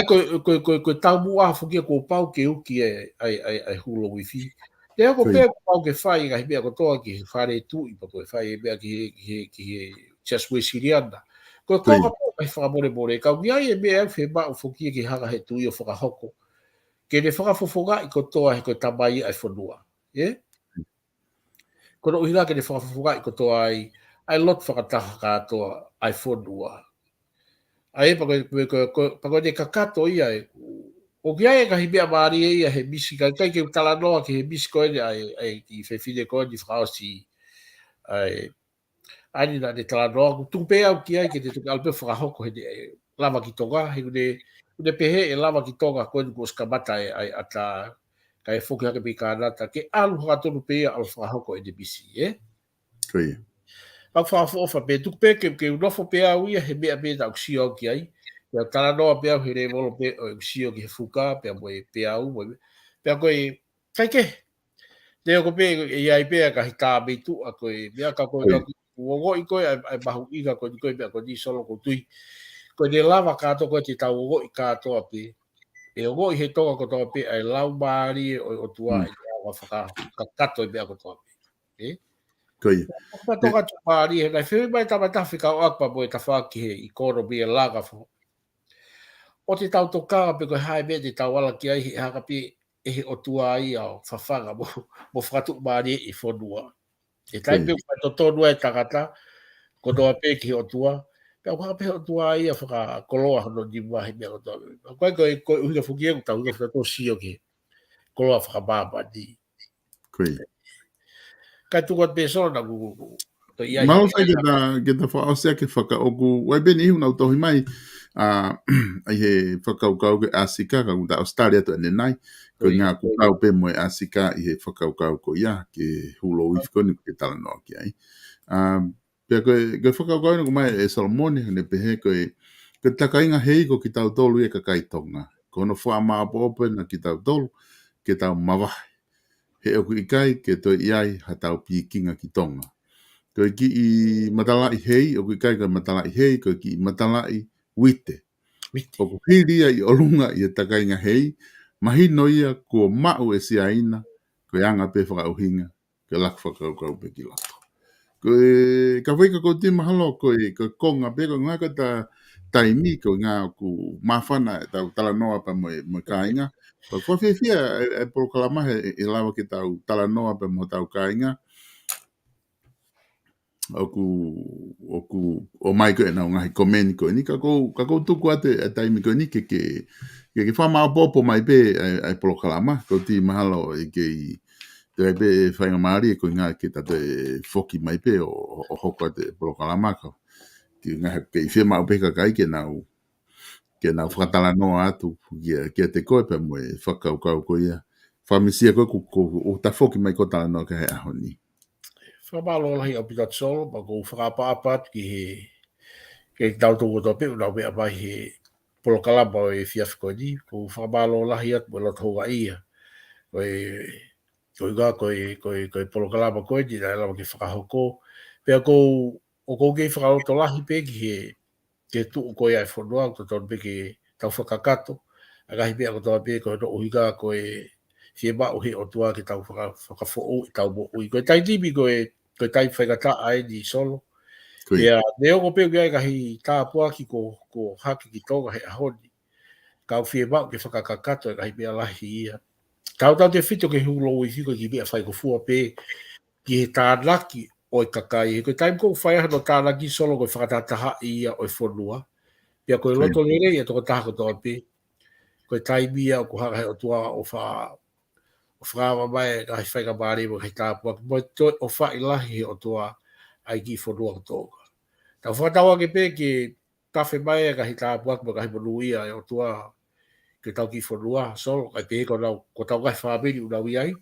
ko tau mua fukia ko pau ke uki ai hu LOUIFI te ko pe pau ke fai ga hibia ko toa ki fare tu i ko fai be ki just we sirianda ko ai fa more ka wi ai be fe ba fukia ki haga he tu i o foka hoko ke le foka fofoga i ko toa ko tabai ai fonua ko no hira ke le foka fofoga i ko toa ai lot foka ta ka toa ai fonua Ai pa ko de kakato ia o que ai ka hibia mari ia he bisi ka ke tala no ke he bisi ko ai ki fe fide ko di frausi ai ani na de tala no tu pe au ki ai ke te alpe fra hoko he lava ki toga he de pehe e lava ki toga ko ko skabata ai ata kai foki hake pe kanata ke alu ha tonu pe al fra hoko e de bisi Koia. pa fa fa pe tu pe ke no fo pe au ia he be ta si o ki ai ya tala no pe au he re volo pe o si o ki fuka pe mo pe au pe ko kai ke te ko pe e ai pe ka hita be tu a ko ya ka ko ka wo i ko ai ba hu i ka ko pe ko di solo ko tui ko de lava ka to ko ti ta wo i ka to pe e o i he to ko to pe ai lau bari o tua i wa fa ka ka to be ko to pe Koia. pa toka tu pari he kai whiu mai tama tawhika o akpa mo e ta whaki he i koro bi e laga fo. O te tau toka pe koe hai me te tau ala ki ai he haka pi e he o tua ai au whawhanga mo whakatu mari i whonua. E tai pe kai to tonu e takata ko toa pe ki o tua. Pe au haka pe o tua ai a whaka koloa hono ni mahi mea o tua. Koe uhiga whuki e tau uhiga whakato sio ki koloa whaka baba di. Koia. Kai tukot pe sona gugu. Malo sai ke ta wha ose ke whaka oku, wai beni ihu nau tohi mai, ai he whakaukau ke Asika, ka kuta Australia to ene nai, ko ngā kukau pe mo e Asika i he whakaukau ko ia, ke hulo uifiko ni ke tala noa ki ai. Pea koe whakaukau ni ko mai e Solomoni, ne pehe koe takainga hei ko ki tau tolu e kakaitonga, ko no wha maa pope na ki tau tolu, ke tau mawahi. He oku ikai ke toi iai ha tau pikinga ki tonga. Koe ki i matalai hei, o kui kai koe matalai hei, koe ki i matalai wite. O ku hiria i olunga i e takainga hei, mahino ia kua mau e si aina, koe anga pe whakauhinga, koe lak whakaukau pe ki lato. Koe ka whaika ko ti mahalo, koe konga pe, koe ngā ka taimi, koe ngā ku mawhana e tau tala noa pa mo kāinga. Koe whawhiawhia e polokalama e lawa ki tau tala noa pa mo tau kāinga, o mai ko e nau ngahi komeni ko ni ka ko tuku ate e taimi ko ni ke whamao popo mai pe ai polokalama ko ti mahalo e ke i te pe whainga maari e ko ngā ke tate foki mai pe o hoko ate polokalama ko ki ngahi ke i whiamao pe kakai ke nau whakatala noa atu ke te koe pe mo e whakaukau ko ia whamisia ko o ta foki mai ko tala noa ka he ahoni. Whamalo lahi au pita tsolo, pa kou whakapaapat ki he ke tau tōko tō pe, unau mea mai he polokalama o e whiawhi koe ni, kou whamalo lahi at mo lot honga ia. Koe ngā koe polokalama koe ni, nai lama ki whakahoko. Pea kou, o kou kei whakaroto lahi pe ki he ke tuu koe ai whanua, ko tōn pe ke tau whakakato, a kahi pea ko tō pe koe no uhiga koe whiema o he o tua ke tau whakafo i tau mo ui. Koe tai tibi koe tai whaikata ai ni solo. Ia, neo ko peo kia kahi tāpua ki ko haki ki tonga he ahoni. Kau whiema o ke whakakakato e kahi pea lahi ia. Kau tau te whito ke hulo i whiko ki mea whaiko fua pe ki he tānaki o i kakai. Koe taim kou whaiaha no tānaki solo koe whakatataha ia o i whanua. Pea koe loto lere ia toko taha ko tō pe. Koe taimia o ko haka he o tua o whaawa mai ka hi whaika maari mo kai tāpua. Mo o whai lahi o tua ai ki whanua ko tōka. Tau whatawa ke pe ki tawhi mai ka hi tāpua mo ka hi manuia o tua ke tau ki whanua. So, kai pe ko nau, ko tau kai whaamiri unau iai.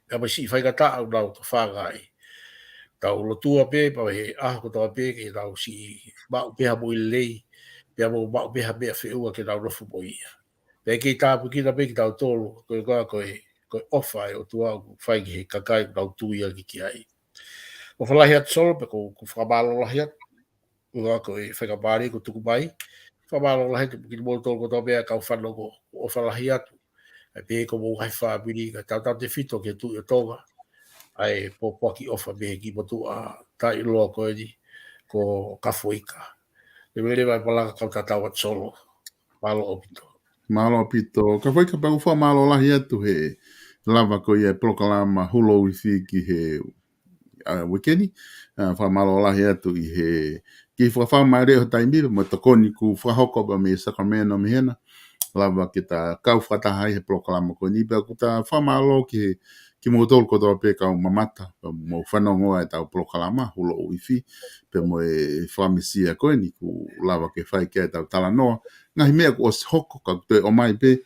Ka mai si whaika taa unau to whangai. Tau lotua pe, pa he ko tau pe ke tau si mau peha mo i lei. Pea mo mau peha mea whiua ke tau rofu mo ia. Pea ki tāpu ki na pe ki tau tōru, koe ofa e o tua whai ki he kakai nau tuia ki ai. O whalahi atu solo, pe ko whamalo lahi atu, ua koe whakamari ko tuku mai, whamalo lahi atu, ki mō tōru ko tō mea kau whanau ko o whalahi atu, ai pe ko mō hai whamiri, ka tau te whito ke tu i o tonga, ai po ki ofa me ki motu a tai loa koe ni, ko KAFOIKA. Te mele mai palaka kau tatau atu solo, malo o pito. Malo pito, ka whaika pa uwha malo lahi atu he lava ko ia polokalama hulo i ki he wikeni, wha malo lahi atu i he ki whawha mai reo taimi, mo takoni ku whahoko ba me Sacramento me hena, lava ki ta kau whatahai he polokalama ko ni, pia ku ta whamalo ki mo tolu kotoa pe kau mamata, mo whanongoa e tau polokalama, hulo uifi, pe mo e whamisia koe ni ku lava ke whai kia e tau talanoa, ngahi mea ku os hoko, ka te o mai pe,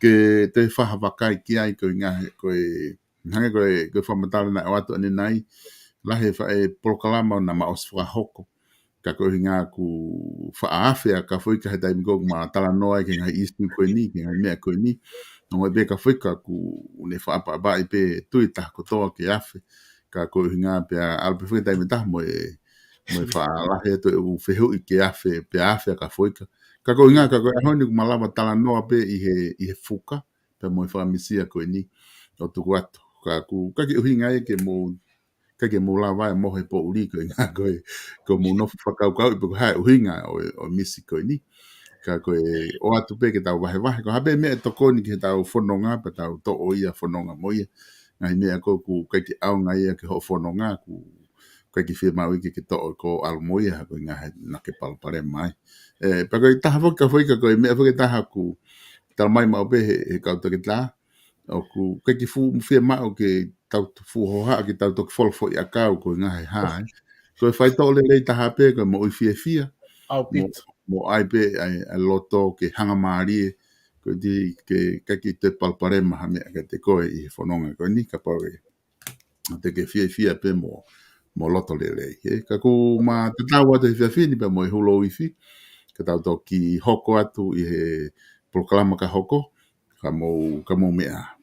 ke te whahawakai ki ai koe ngahe koe, hange koe whamatala na o atu ane nai, lahe whae polokalama na ma os whahoko, ka koe ngā ku whaafea ka whaika he taimi kōku ma tala noa ke ngai istu koe ni, ke ngai mea koe ni. Nō e beka whaika ku ne whaapa abai pe tui taha kotoa ke afe. Ka koe ngā pia alpe whaika taimi taha mo e whaalahe to e u whehu i ke afe, pe afea ka whaika. Ka koe ngā ka koe ahoni ku malama tala noa pe i he fuka, pe mo e whaamisia koe ni, o tuku atu. Ka ku kaki uhi ngai ke mo kake mo la vai mo he po uri ko nga ko mo no whakau kau i puku hae uhinga o misi ko ni ka ko o atu pe ke tau wahe wahe ko habe mea tokoni ke tau whanonga pa tau to o ia whanonga mo ia ngai mea ko ku kake au ngai ia ke ho whanonga ku kake whia mau i ke to o ko alo mo ia ko nga he na ke palpare mai pa ko i taha whaka whaika ko i mea whaka taha ku tala mai mau pe he kau take tā o ku kake whia mau ke tau fu hoha ki tau tok fol fo ia kau ko nga hai ko fai to le taha pe ko mo i fia mo ai pe ai loto ke hanga mari ko di ke ki te palpare ma me ka te ko i fononga ko ni ka pa te ke fia pe mo loto le ka ku ma te tau te fia ni pe mo i hulo ifi ka tau to ki hoko atu i he polokalama ka hoko ka mo mea